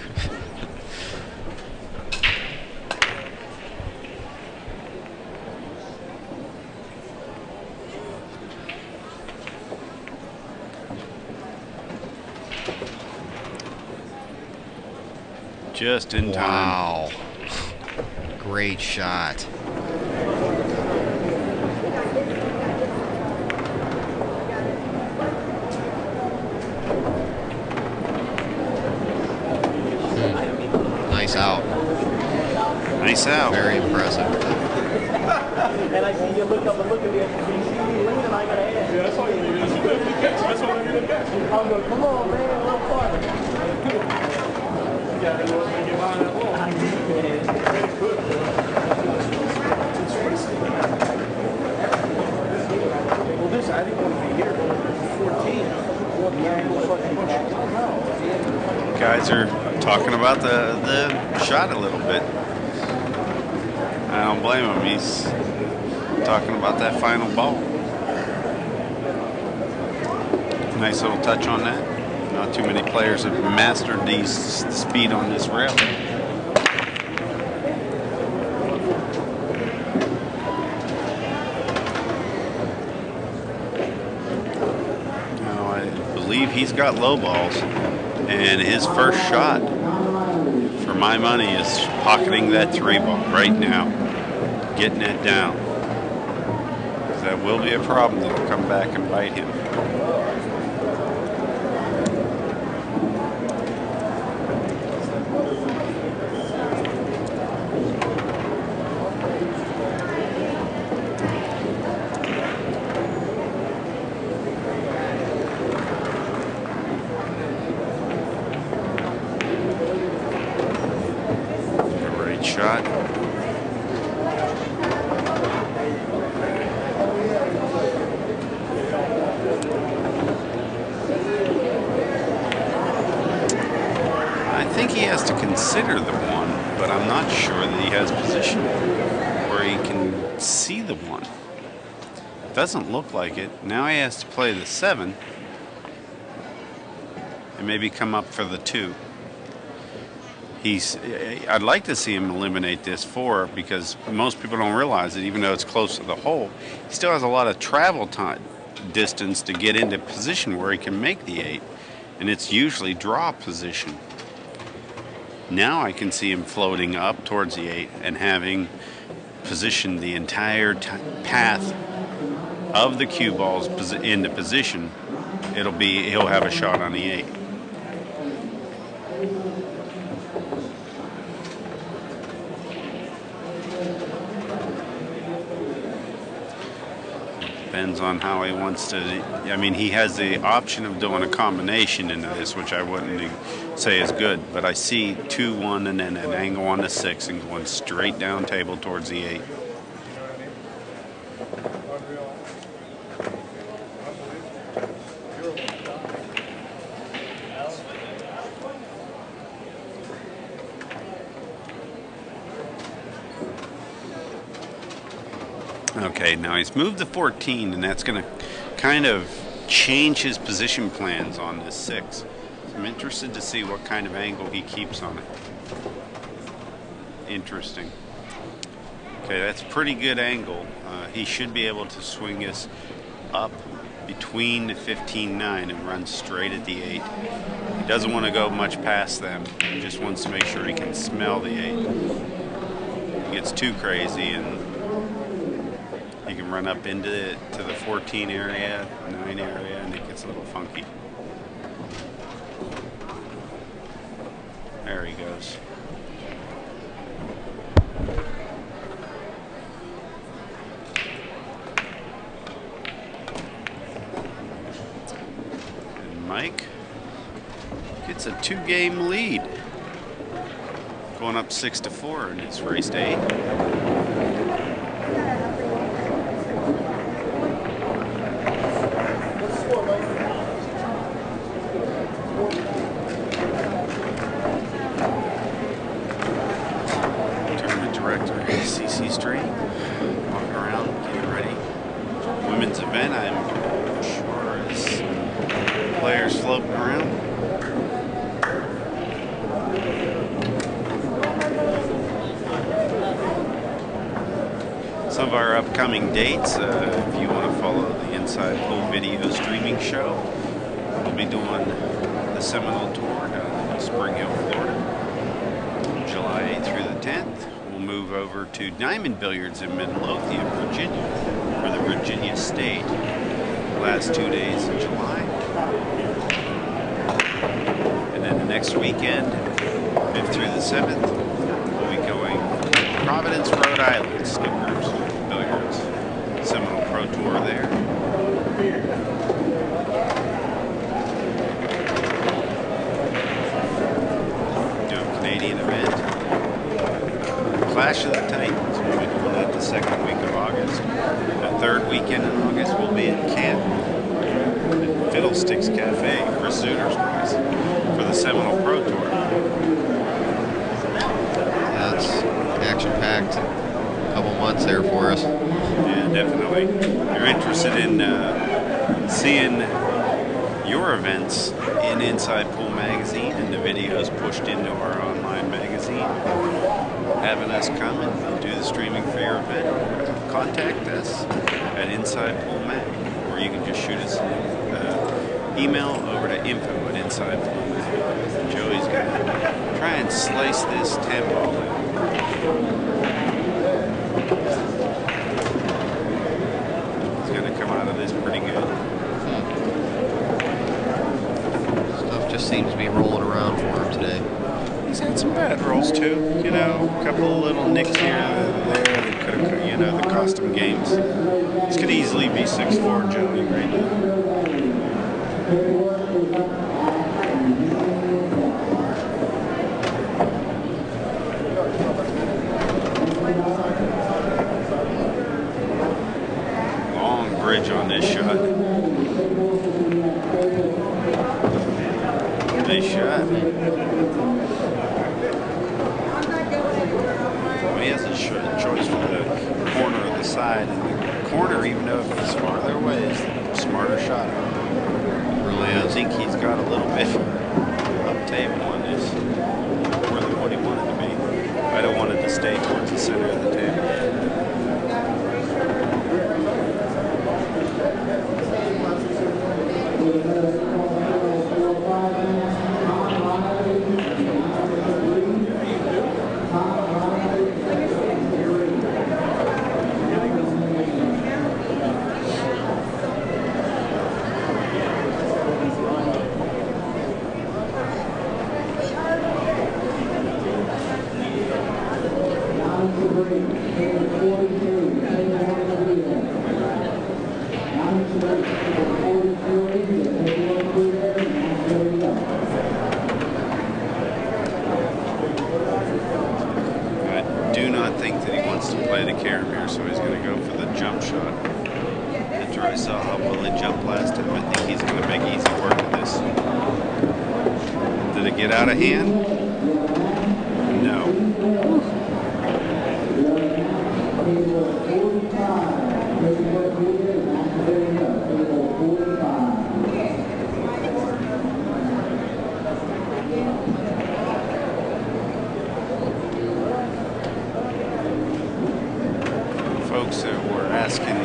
Just in time. Wow. Great shot. Nice out. Nice out. Very impressive. And I see you look up and look at the SBC, and I got to ask. Yeah, that's all you need. That's all I need to catch. I'll go, come on, man, a little farther. You got to go and get behind that wall. I did, man. It's good. It's risky. Well, this, I didn't want to be here. 14. Guys are talking about the shot a little bit. I don't blame him. He's talking about that final ball. Nice little touch on that. Not too many players have mastered the speed on this rail. Now, I believe he's got low balls, and his first shot, for my money, is pocketing that 3-ball right now, getting it down. That will be a problem that will come back and bite him. Great shot. I think he has to consider the 1, but I'm not sure that he has position where he can see the 1. Doesn't look like it. Now he has to play the 7 and maybe come up for the 2. I'd like to see him eliminate this 4 because most people don't realize that even though it's close to the hole, he still has a lot of travel time distance to get into position where he can make the 8, and it's usually draw position. Now I can see him floating up towards the 8 and having positioned the entire path of the cue balls into position. He'll have a shot on the 8. Depends on how he wants to. I mean, he has the option of doing a combination into this, which I wouldn't say is good. But I see 2-1 and then an angle on the 6 and going straight down table towards the 8. Okay, now he's moved to 14, and that's going to kind of change his position plans on this 6. So I'm interested to see what kind of angle he keeps on it. Interesting. Okay, that's a pretty good angle. He should be able to swing us up between the 15-9 and run straight at the 8. He doesn't want to go much past them. He just wants to make sure he can smell the 8. He gets too crazy and he can can run up into the 14 area, 9 area, and it gets a little funky. There he goes. And Mike gets a 2-game lead, going up 6-4 in his race day. Tournament director, CC Street, walking around, getting ready. Women's event, I'm sure as players floating around. Some of our upcoming dates, if you want to follow the Inside Pool Video streaming show, we'll be doing the Seminole Tour down in Spring Hill, Florida, July 8th through the 10th. We'll move over to Diamond Billiards in Midlothian, Virginia, for the Virginia State, last 2 days in July. And then the next weekend, 5th through the 7th, we'll be going to Providence, Rhode Island, Snickers Billiards, Seminole Pro Tour there. Do a Canadian event. Clash of the Titans, we'll be doing that the second week of August. The third weekend in August, we'll be in Canton at Fiddlesticks Cafe, Chris Zuter's place, for the Seminole Pro Tour. Yeah, it's action-packed. Couple months there for us. Yeah, definitely. If you're interested in seeing your events in Inside Pool Magazine and the videos pushed into our online magazine, having us come and do the streaming for your event, contact us at Inside Pool Mag, or you can just shoot us an email over to info@InsidePoolMag. Joey's gonna try and slice this tempo. Come out of this pretty good. Stuff just seems to be rolling around for him today. He's had some bad rolls too, you know, a couple of little nicks here and there that could have, you know, that cost him games. This could easily be 6-4 Joey right now. On this shot. Nice shot. Well, he has a choice for the corner or the side, and the corner, even though if it's farther away, is the smarter shot. Really is. I think he's got a little bit up table on this, more than what he wanted to be. I don't want it to stay towards the center of the table. I do not think that he wants to play the carom here, so he's going to go for the jump shot. After I saw how well he jumped last time, I think he's going to make easy work of this. Did it get out of hand? No. Folks that were asking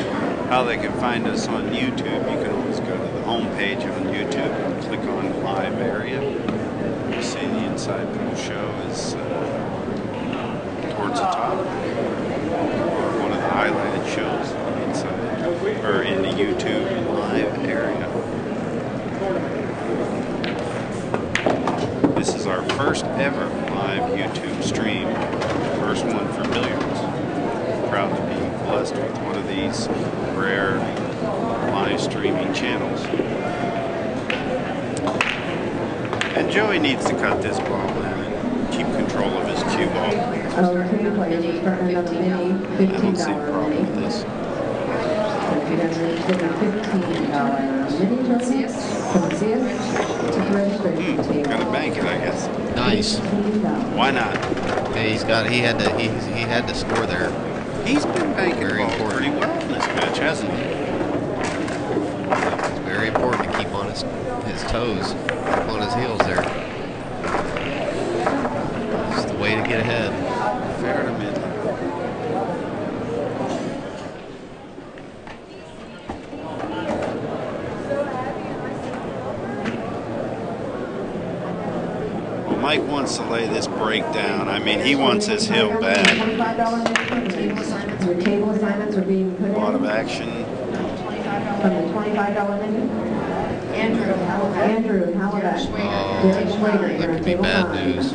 how they can find us on YouTube, you can always go to the home page on YouTube and click on the live area. You see the Inside Pool Show is towards the top, or one of the highlighted shows on the Inside or in the YouTube live area. This is our first ever live YouTube stream, first one for billiards. Proud to be blessed with one of these rare live streaming channels. And Joey needs to cut this ball in and keep control of his cue ball. Okay, players, we're starting another mini, I $15 don't see a problem mini. with this. So if you guys are interested in a $15 mini tournament, come see us to the registration table. Gonna bank it, I guess. Nice. $15. Why not? Hey, he had to score there. He's been banking Very balls important. pretty well in this match, hasn't he? It's very important to keep on his toes, on his heels there. It's the way to get ahead. Fair to mid. Well, Mike wants to lay this break down. I mean, he wants his hill bad. $25 mini tournament. Your table assignments are being put A in lot of action. from the $25 mini. Andrew Halifax. Oh, Derek Schwager, that you're on could be table bad 5. news.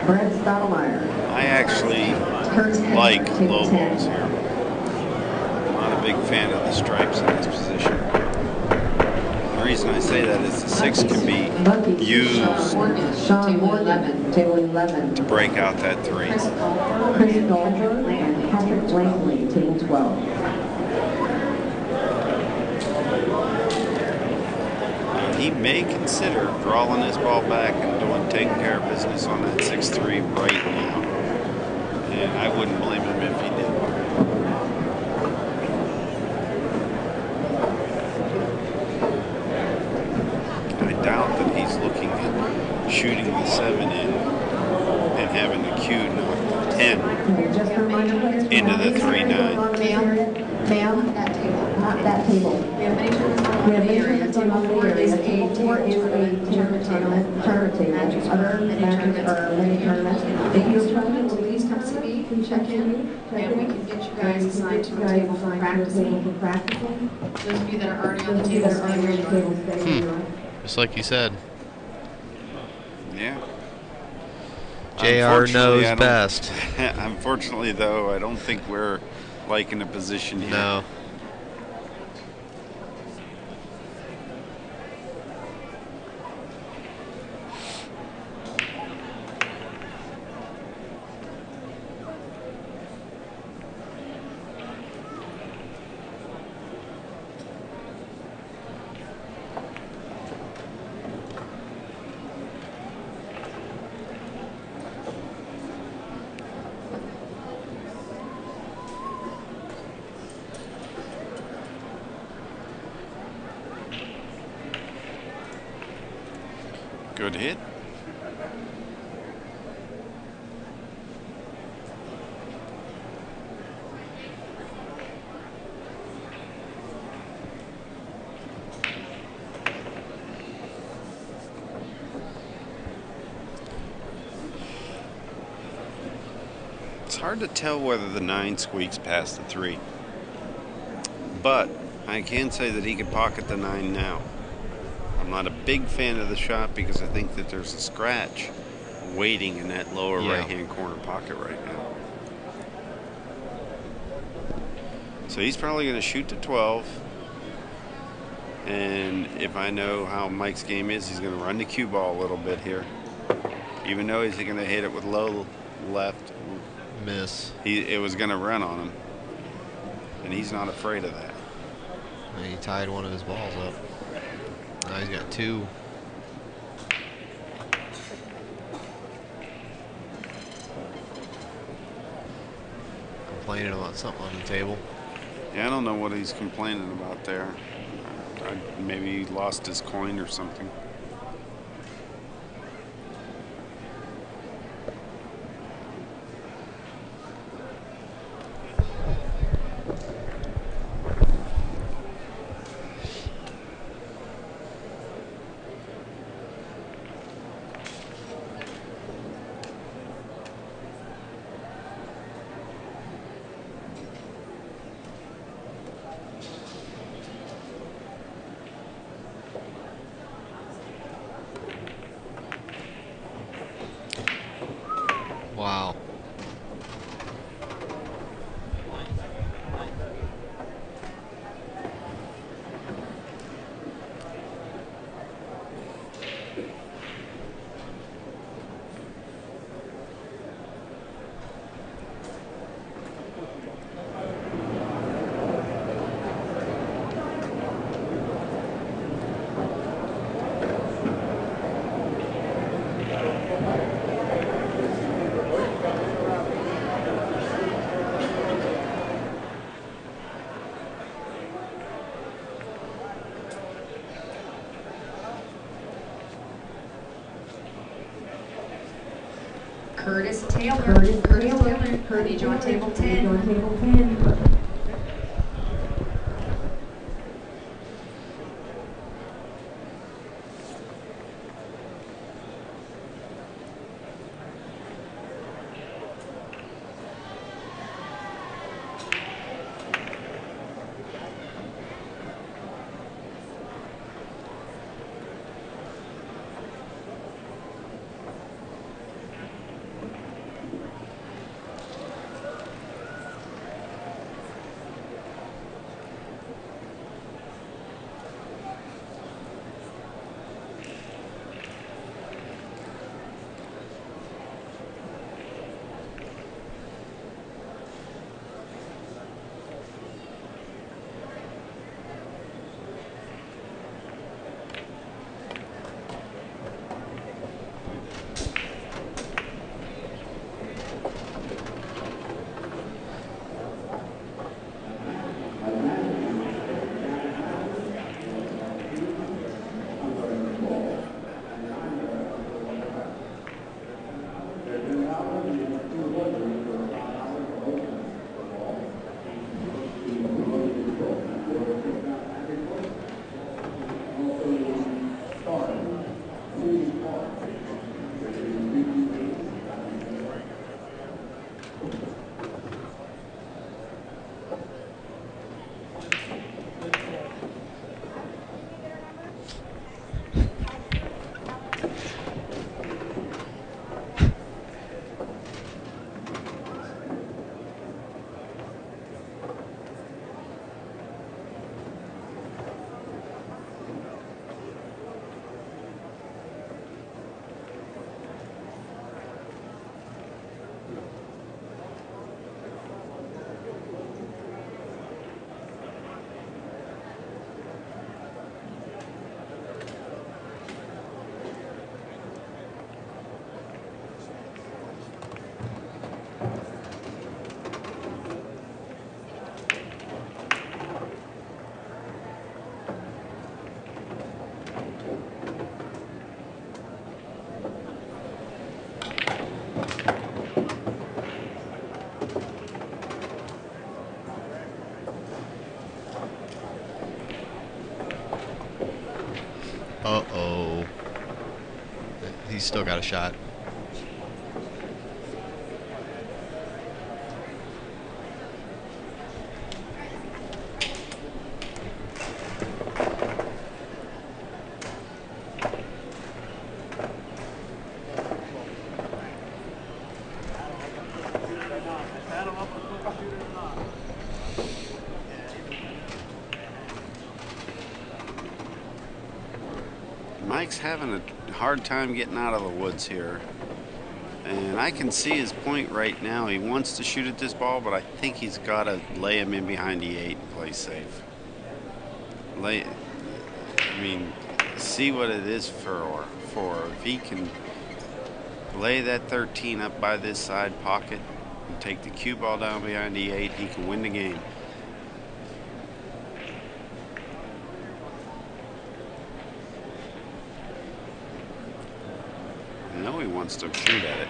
Brett Stottlemyre. I actually like low balls here. I'm not a big fan of the stripes in this position. The reason I say that is the 6 can be used Sean Morgan, table 11. to break out that 3. Chris Goldberg and Patrick Langley, table 12. And he may consider drawing his ball back and taking care of business on that 6-3 right now. And I wouldn't blame him if he did. I doubt that he's looking at shooting the 7 in and having the cue knock the 10 Just a reminder, players, into the 3-9. Ma'am, That table. not that table. We have many tournaments We on have the many area. tournaments on the area. Table 4 is a tournament table. Other matches are mini tournaments. If you're trying to Please come see me, check in, and we can get you guys assigned to a table for practicing. Those of you that are already on the table, stay where you are. Just like you said. Yeah. JR Unfortunately, knows I don't- best. Unfortunately, though, I don't think we're like in a position here. No. Good hit. It's hard to tell whether the 9 squeaks past the 3. But I can say that he could pocket the 9 now. I'm not a big fan of the shot because I think that there's a scratch waiting in that lower right-hand corner pocket right now. So he's probably going to shoot to 12. And if I know how Mike's game is, he's going to run the cue ball a little bit here. Even though he's going to hit it with low left. Miss. It was going to run on him. And he's not afraid of that. And he tied one of his balls up. Now he's got 2. Complaining about something on the table. Yeah, I don't know what he's complaining about there. Maybe he lost his coin or something. Curtis Taylor. Page on table 10. Uh-oh. He's still got a shot. Mike's having a hard time getting out of the woods here. And I can see his point right now. He wants to shoot at this ball, but I think he's got to lay him in behind the 8 and play safe. See what it is for. If he can lay that 13 up by this side pocket and take the cue ball down behind the 8, he can win the game. I know he wants to shoot at it.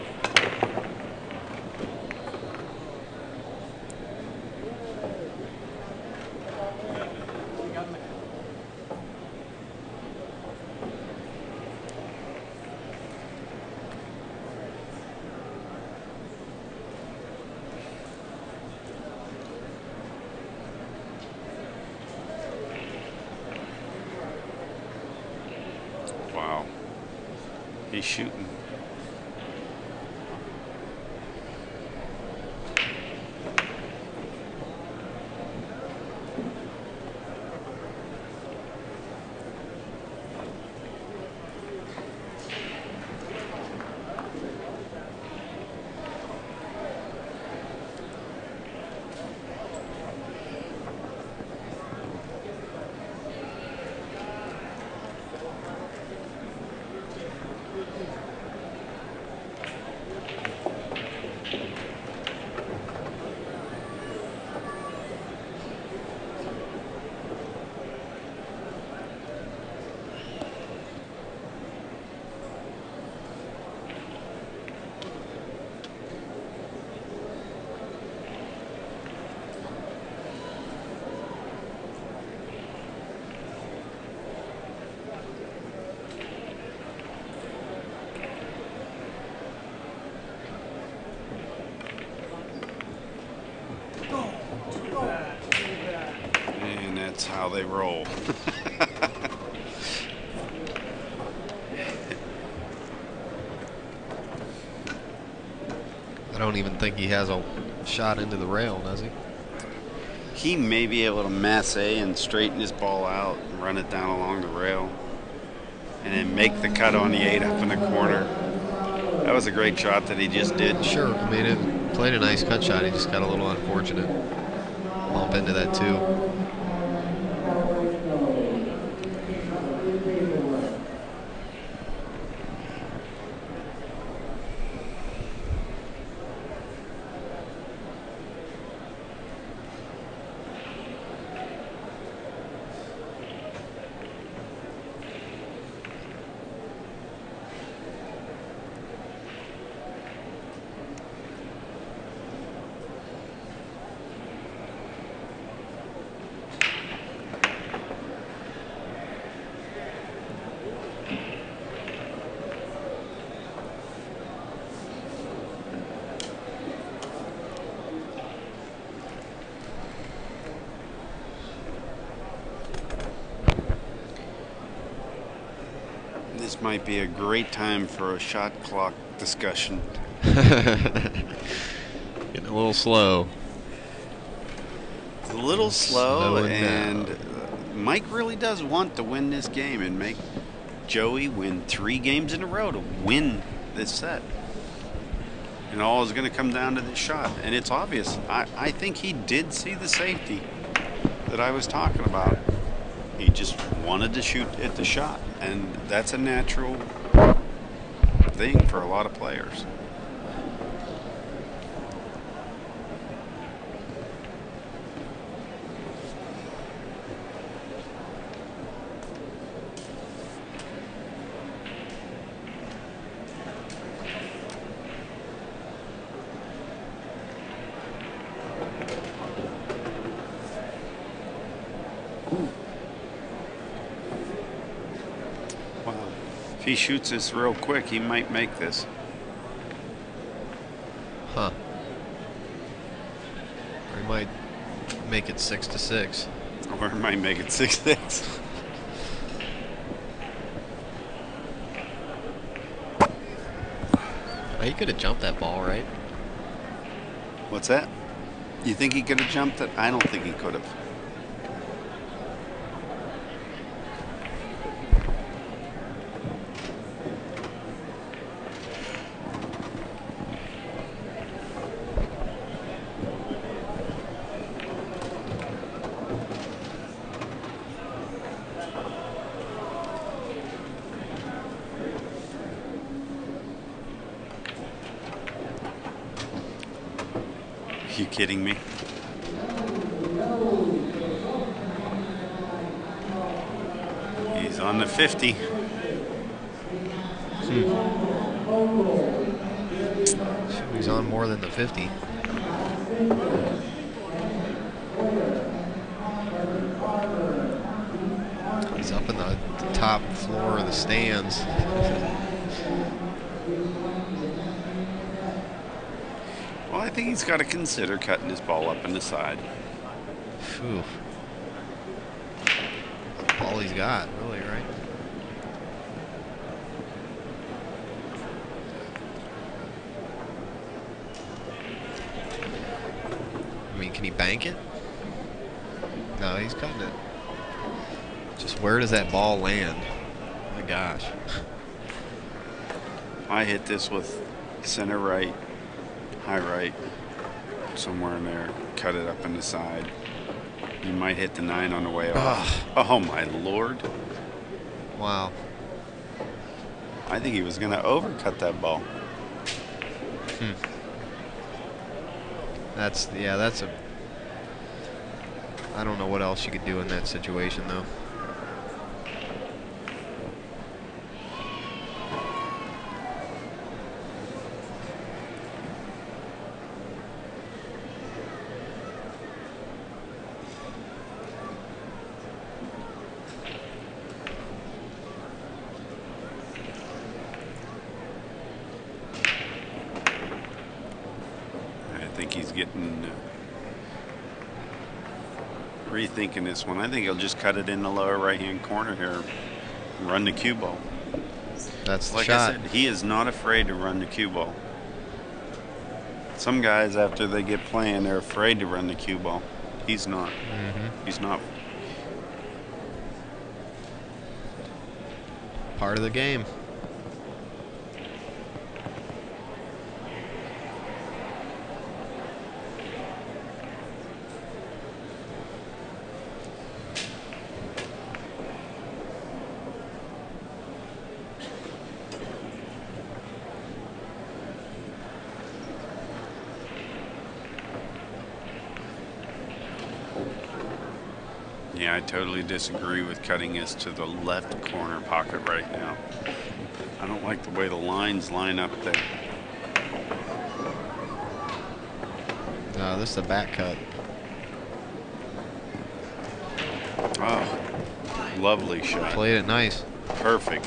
Wow. He's shooting. they roll. I don't even think he has a shot into the rail, does he? He may be able to masse and straighten his ball out and run it down along the rail and then make the cut on the 8 up in the corner. That was a great shot that he just did. Sure. I mean, it played a nice cut shot. He just got a little unfortunate bump into that too. This might be a great time for a shot clock discussion. Getting a little slow. It's a little slow, Slowing and down. Mike really does want to win this game and make Joey win 3 games in a row to win this set. And all is going to come down to this shot. And it's obvious. I think he did see the safety that I was talking about. He just wanted to shoot at the shot. And that's a natural thing for a lot of players. If he shoots this real quick, he might make this. Huh. Or he might make it 6-6. Or he might make it 6-6. He could have jumped that ball, right? What's that? You think he could have jumped it? I don't think he could have. You kidding me? He's on the 50. He's on more than the 50. He's up in the top floor of the stands. Well, I think he's got to consider cutting his ball up in the side. Phew. That's all he's got, really, right? I mean, can he bank it? No, he's cutting it. Just where does that ball land? My gosh. I hit this with center right, high right, somewhere in there, cut it up in the side. You might hit the 9 on the way off. Oh my Lord. Wow. I think he was going to overcut that ball. That's a... I don't know what else you could do in that situation, though. rethinking this one. I think he'll just cut it in the lower right-hand corner here, run the cue ball. That's the Like shot. I said, he is not afraid to run the cue ball. Some guys, after they get playing, they're afraid to run the cue ball. He's not. He's not. Part of the game. Yeah, I totally disagree with cutting this to the left corner pocket right now. I don't like the way the lines line up there. No, this is a back cut. Oh, lovely shot. Played it nice. Perfect.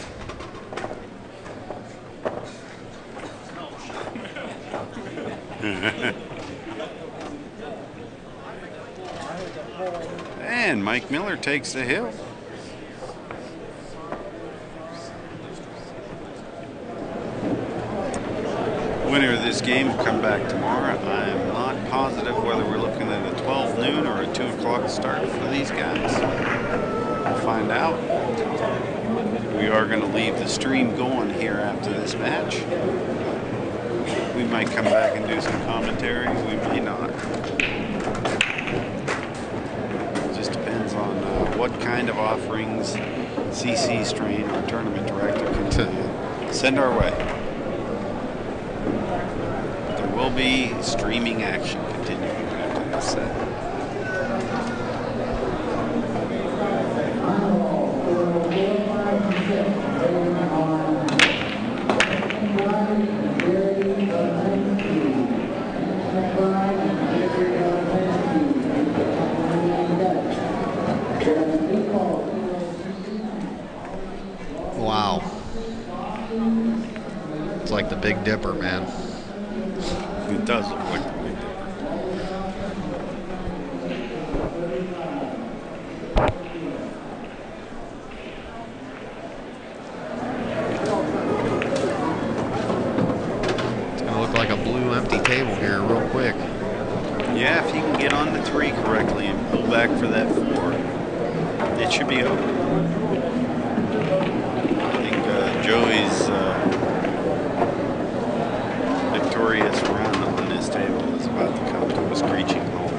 And Mike Miller takes the hill. Winner of this game will come back tomorrow. I am not positive whether we're looking at a 12 noon or a 2 o'clock start for these guys. We'll find out. We are going to leave the stream going here after this match. We might come back and do some commentary. We may not. It just depends on what kind of offerings CC Strain, our tournament director, can send our way. There will be streaming action continuing after this set. Wow. It's like the Big Dipper, man. It does look like the Big Dipper. It's going to look like a blue empty table here real quick. Yeah, if you can get on the 3 correctly and pull back for that 4, it should be over. I think Joey's victorious run on this table is about to come to a screeching halt.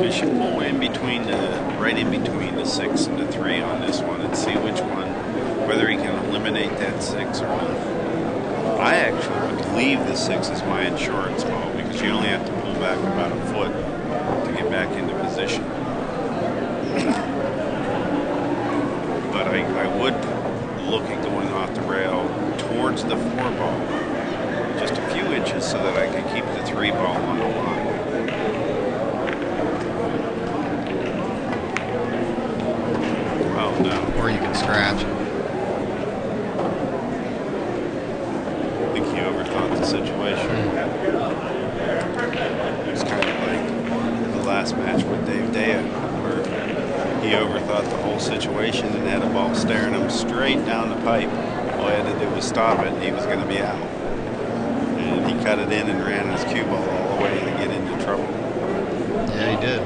You should pull in between right in between the 6 and the 3 on this one and see which one, whether he can eliminate that 6 or not. I actually would leave the 6 as my insurance ball because you only have to pull back about a foot to get back into position. But I would look at going off the rail towards the 4 ball just a few inches so that I can keep the 3 ball on the line. Oh no. Or you can scratch. I think he overthought the situation. It was kind of like the last match with Dave Dea, where he overthought the whole situation and had a ball staring him straight down the pipe. All he had to do was stop it and he was going to be out. And he cut it in and ran his cue ball all the way to get into trouble. Yeah, he did.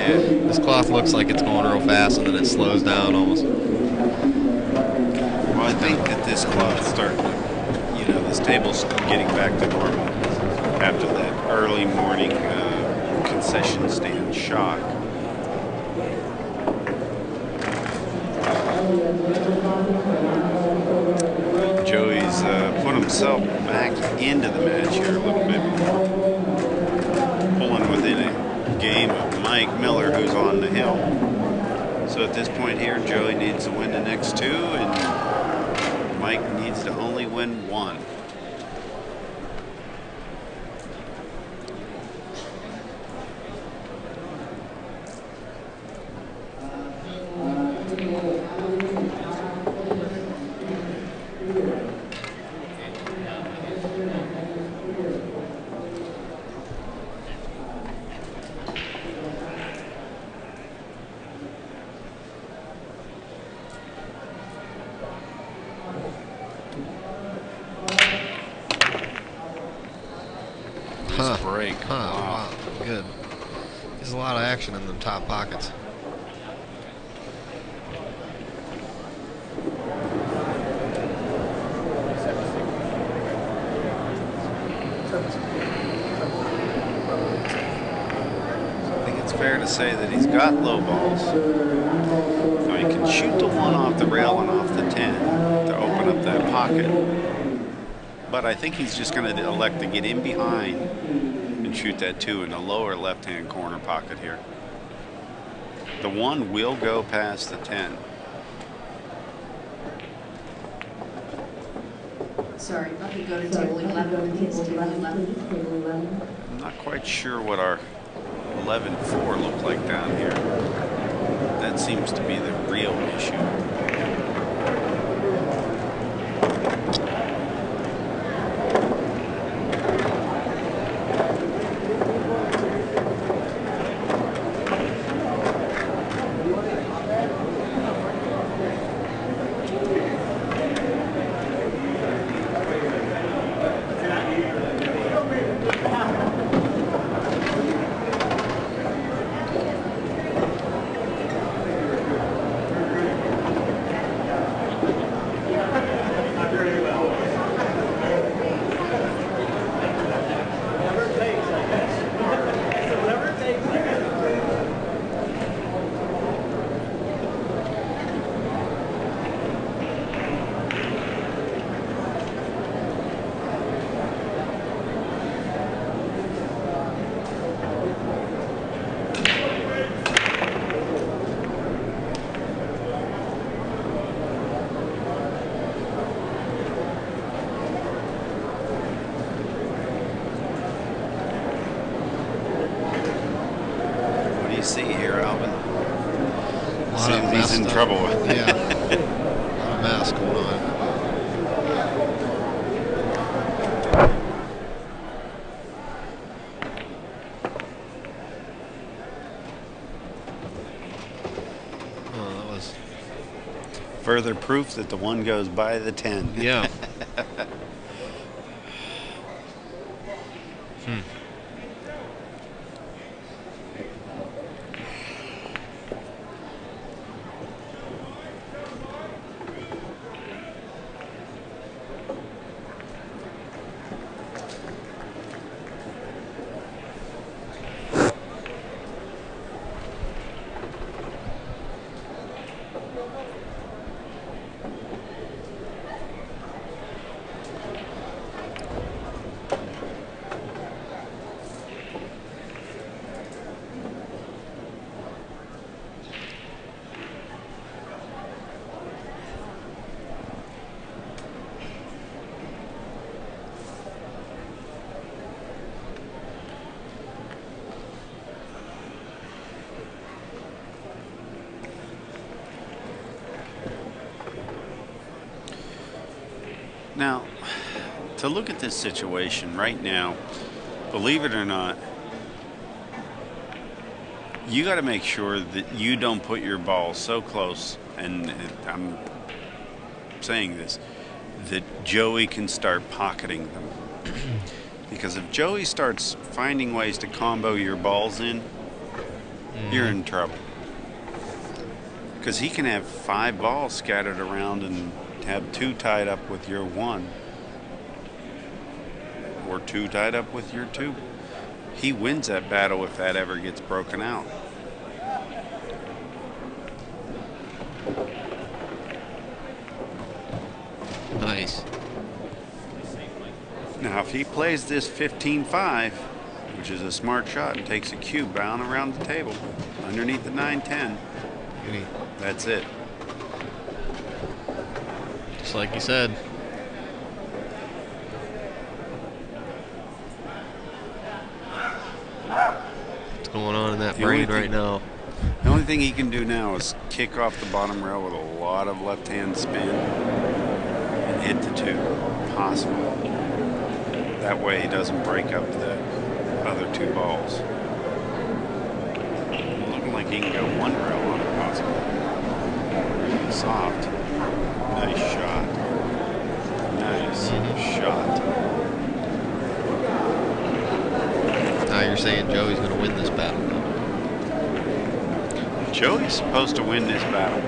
Yeah. This cloth looks like it's going real fast and then it slows down almost. Well, I think that this cloth's starting to, this table's getting back to normal after that early morning concession stand shock. Joey's put himself back into the match here a little bit more, pulling within a game of Mike Miller, who's on the hill. So at this point here, Joey needs to win the next two, and Mike needs to only win one. Break. Wow. Good. There's a lot of action in the top pockets. I think it's fair to say that he's got low balls. So he can shoot the one off the rail and off the 10 to open up that pocket. But I think he's just going to elect to get in behind and shoot that 2 in the lower left-hand corner pocket here. The 1 will go past the 10. Sorry, if I could go to table 11, please, table 11. I'm not quite sure what our 11-4 looked like down here. That seems to be the real issue. See here, Alvin. He's in trouble. Yeah. A lot of mess going on. Oh, that was further proof that the 1 goes by the 10. Yeah. Now, to look at this situation right now, believe it or not, you got to make sure that you don't put your ball so close, and I'm saying this, that Joey can start pocketing them. Because if Joey starts finding ways to combo your balls in, you're in trouble. Because he can have 5 balls scattered around and have 2 tied up with your 1. Or 2 tied up with your 2. He wins that battle if that ever gets broken out. Nice. Now, if he plays this 15-5, which is a smart shot, and takes a cube bound around the table underneath the 9-10, that's it. Just like you said. What's going on in that brain right now? The only thing he can do now is kick off the bottom rail with a lot of left-hand spin and hit the 2, possible. That way he doesn't break up the other 2 balls. Looking like he can go 1 rail on it, possible. Soft. Nice shot. Nice shot. Now you're saying Joey's going to win this battle. Joey's supposed to win this battle.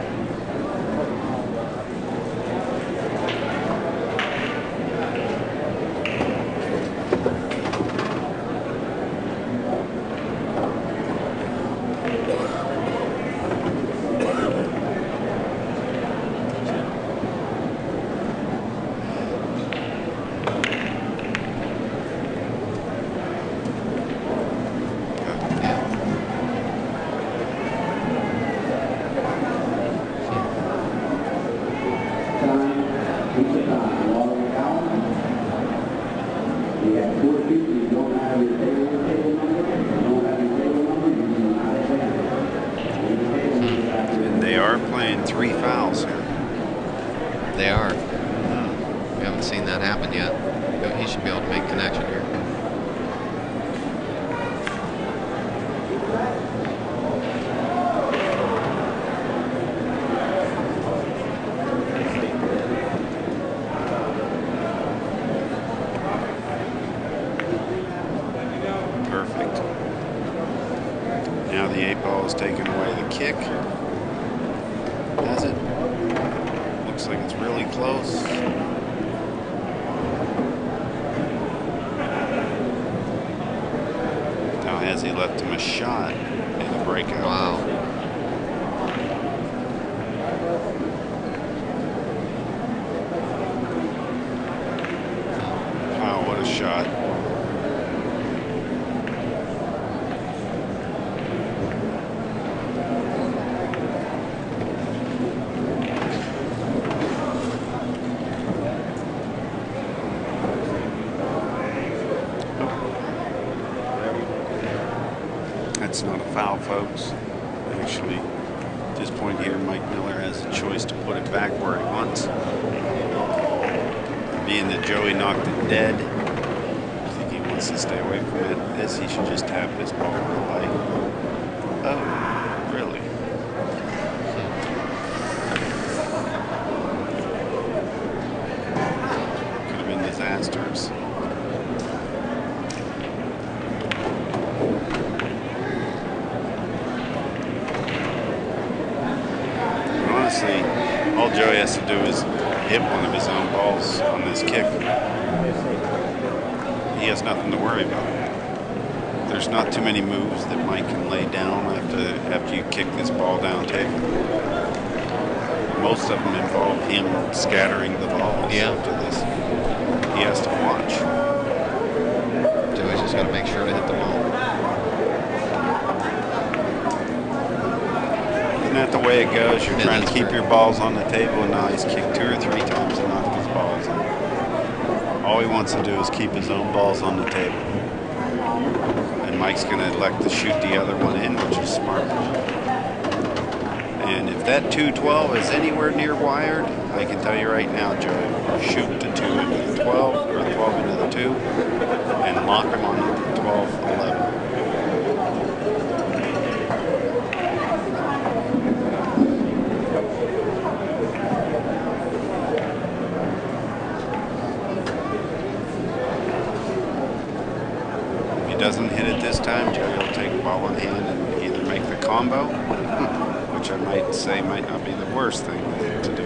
And they are playing 3 fouls here. They are. We haven't seen that happen yet. He should be able to make connection here. Perfect. Now the 8 ball is taking away the kick. Has it? Looks like it's really close. Now has he left him a shot in the breakout? Wow. Wow, what a shot. That's not a foul, folks. Actually, at this point here, Mike Miller has a choice to put it back where he wants. Being that Joey knocked it dead, I think he wants to stay away from it. This, he should just tap this ball in the light. Oh, really? Could have been disastrous. Honestly, all Joey has to do is hit one of his own balls on this kick. He has nothing to worry about. There's not too many moves that Mike can lay down after you kick this ball down table. Most of them involve him scattering the balls after this. He has to watch. Joey's just got to make sure to hit the ball. Isn't that the way it goes? You're trying to keep your balls on the table, and now he's kicked 2 or 3 times and knocked his balls in. All he wants to do is keep his own balls on the table. And Mike's going to elect to shoot the other one in, which is smart. And if that 2-12 is anywhere near wired, I can tell you right now, Joey, shoot the 2 into the 12, or the 12 into the 2, and lock him on the 12-11. Doesn't hit it this time, Joey will take the ball in hand and either make the combo, which I might say might not be the worst thing to do.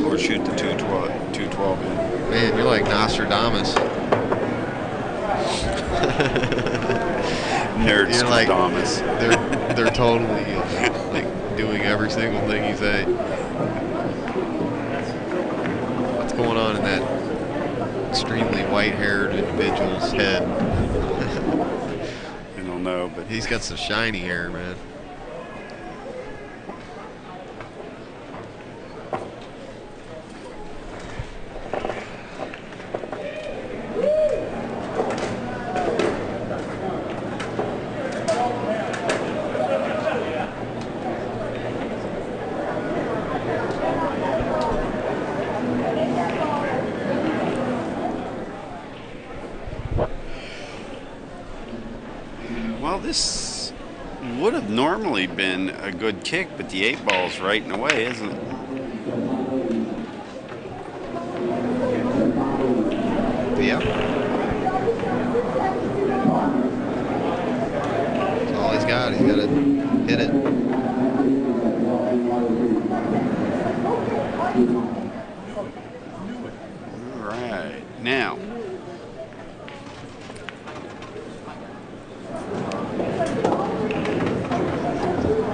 Or shoot the 212 in. Man, you're like Nostradamus. Nerds You're like Nostradamus. they're totally like doing every single thing you say. What's going on in that extremely white-haired individual's head? I don't know, but He's got some shiny hair, man. well, this would have normally been a good kick, but the 8-ball's right in the way, isn't it? Yeah. That's all he's got. He's got to hit it. All right, now.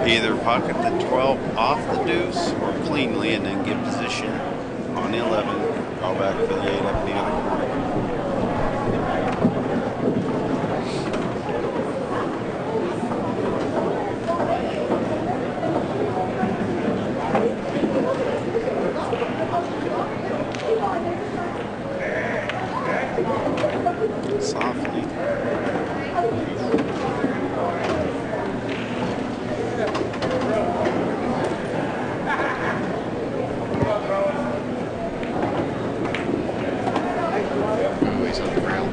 Either pocket the 12 off the deuce or cleanly and then get position on the 11. Call back for the 8 up the other corner. Softly. Always on the rail.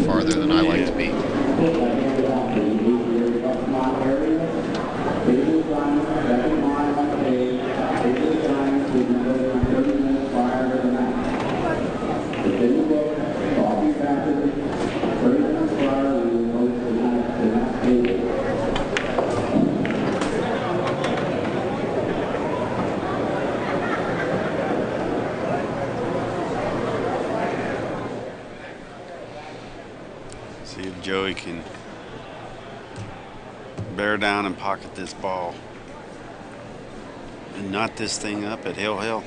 Farther than I like to be. See if Joey can bear down and pocket this ball and knot this thing up at Hill Hill.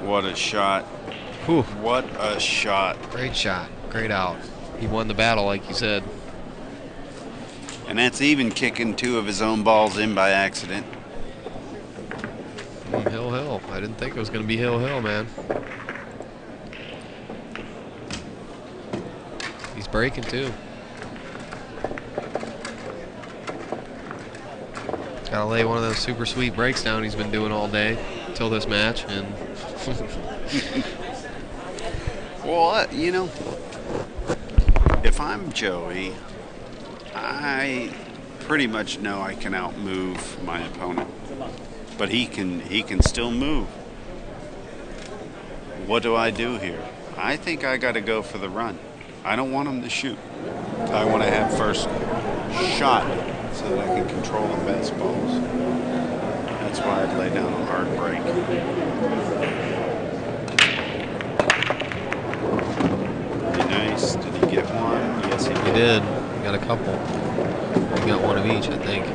What a shot. Whew. What a shot. Great shot. Great out. He won the battle, like you said. And that's even kicking 2 of his own balls in by accident. Hill Hill. I didn't think it was going to be Hill Hill, man. He's breaking, too. Got to lay one of those super sweet breaks down he's been doing all day until this match. And well, you know, if I'm Joey, I pretty much know I can outmove my opponent, but he can still move. What do I do here? I think I got to go for the run. I don't want him to shoot. I want to have first shot so that I can control the best balls. That's why I'd lay down a hard break. Pretty nice. Did he get one? Yes, he did. he did. He got a couple. He got one of each, I think.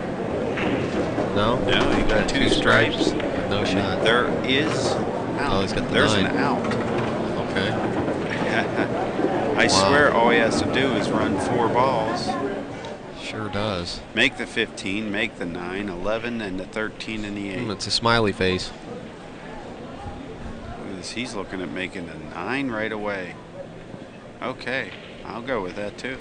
No? No, he got 2 stripes. No shot. There is out. Oh, he's got the There's 9. an out. Okay. I Wow. swear all he has to do is run 4 balls. Sure does. Make the 15, make the 9, 11, and the 13 and the 8. It's a smiley face. He's looking at making a 9 right away. Okay, I'll go with that too.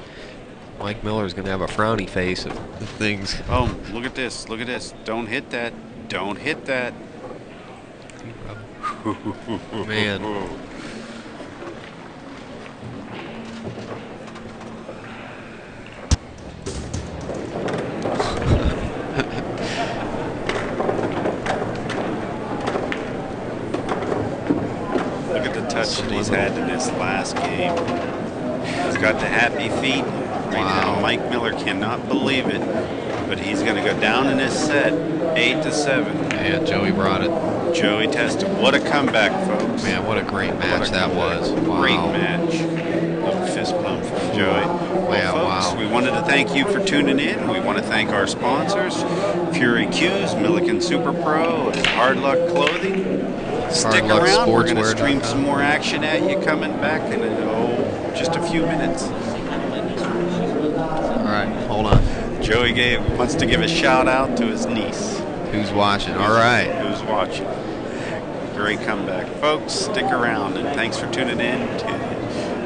Mike Miller's going to have a frowny face if things. Oh, look at this. Look at this. Don't hit that. Don't hit that. Man. touch that he's had in this last game. He's got the happy feet. Right now, Mike Miller cannot believe it, but he's going to go down in this set, 8-7. Yeah, Joey brought it. Joey Testa. What a comeback, folks. Man, what a great match that was. Great Wow. match. Little fist bump from Joey. Well, Yeah, folks, wow. we wanted to thank you for tuning in. We want to thank our sponsors, Fury Q's, Milliken Super Pro, and Hard Luck Clothing. Stick Luck around. We're going to Sportswear.com. stream some more action at you coming back in just a few minutes. All right, hold on. Joey wants to give a shout out to his niece. Who's watching? All right. Who's watching. Great comeback. Folks, stick around, and thanks for tuning in to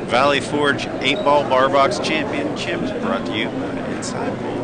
Valley Forge 8-Ball Bar Box Championships, brought to you by Inside Pool.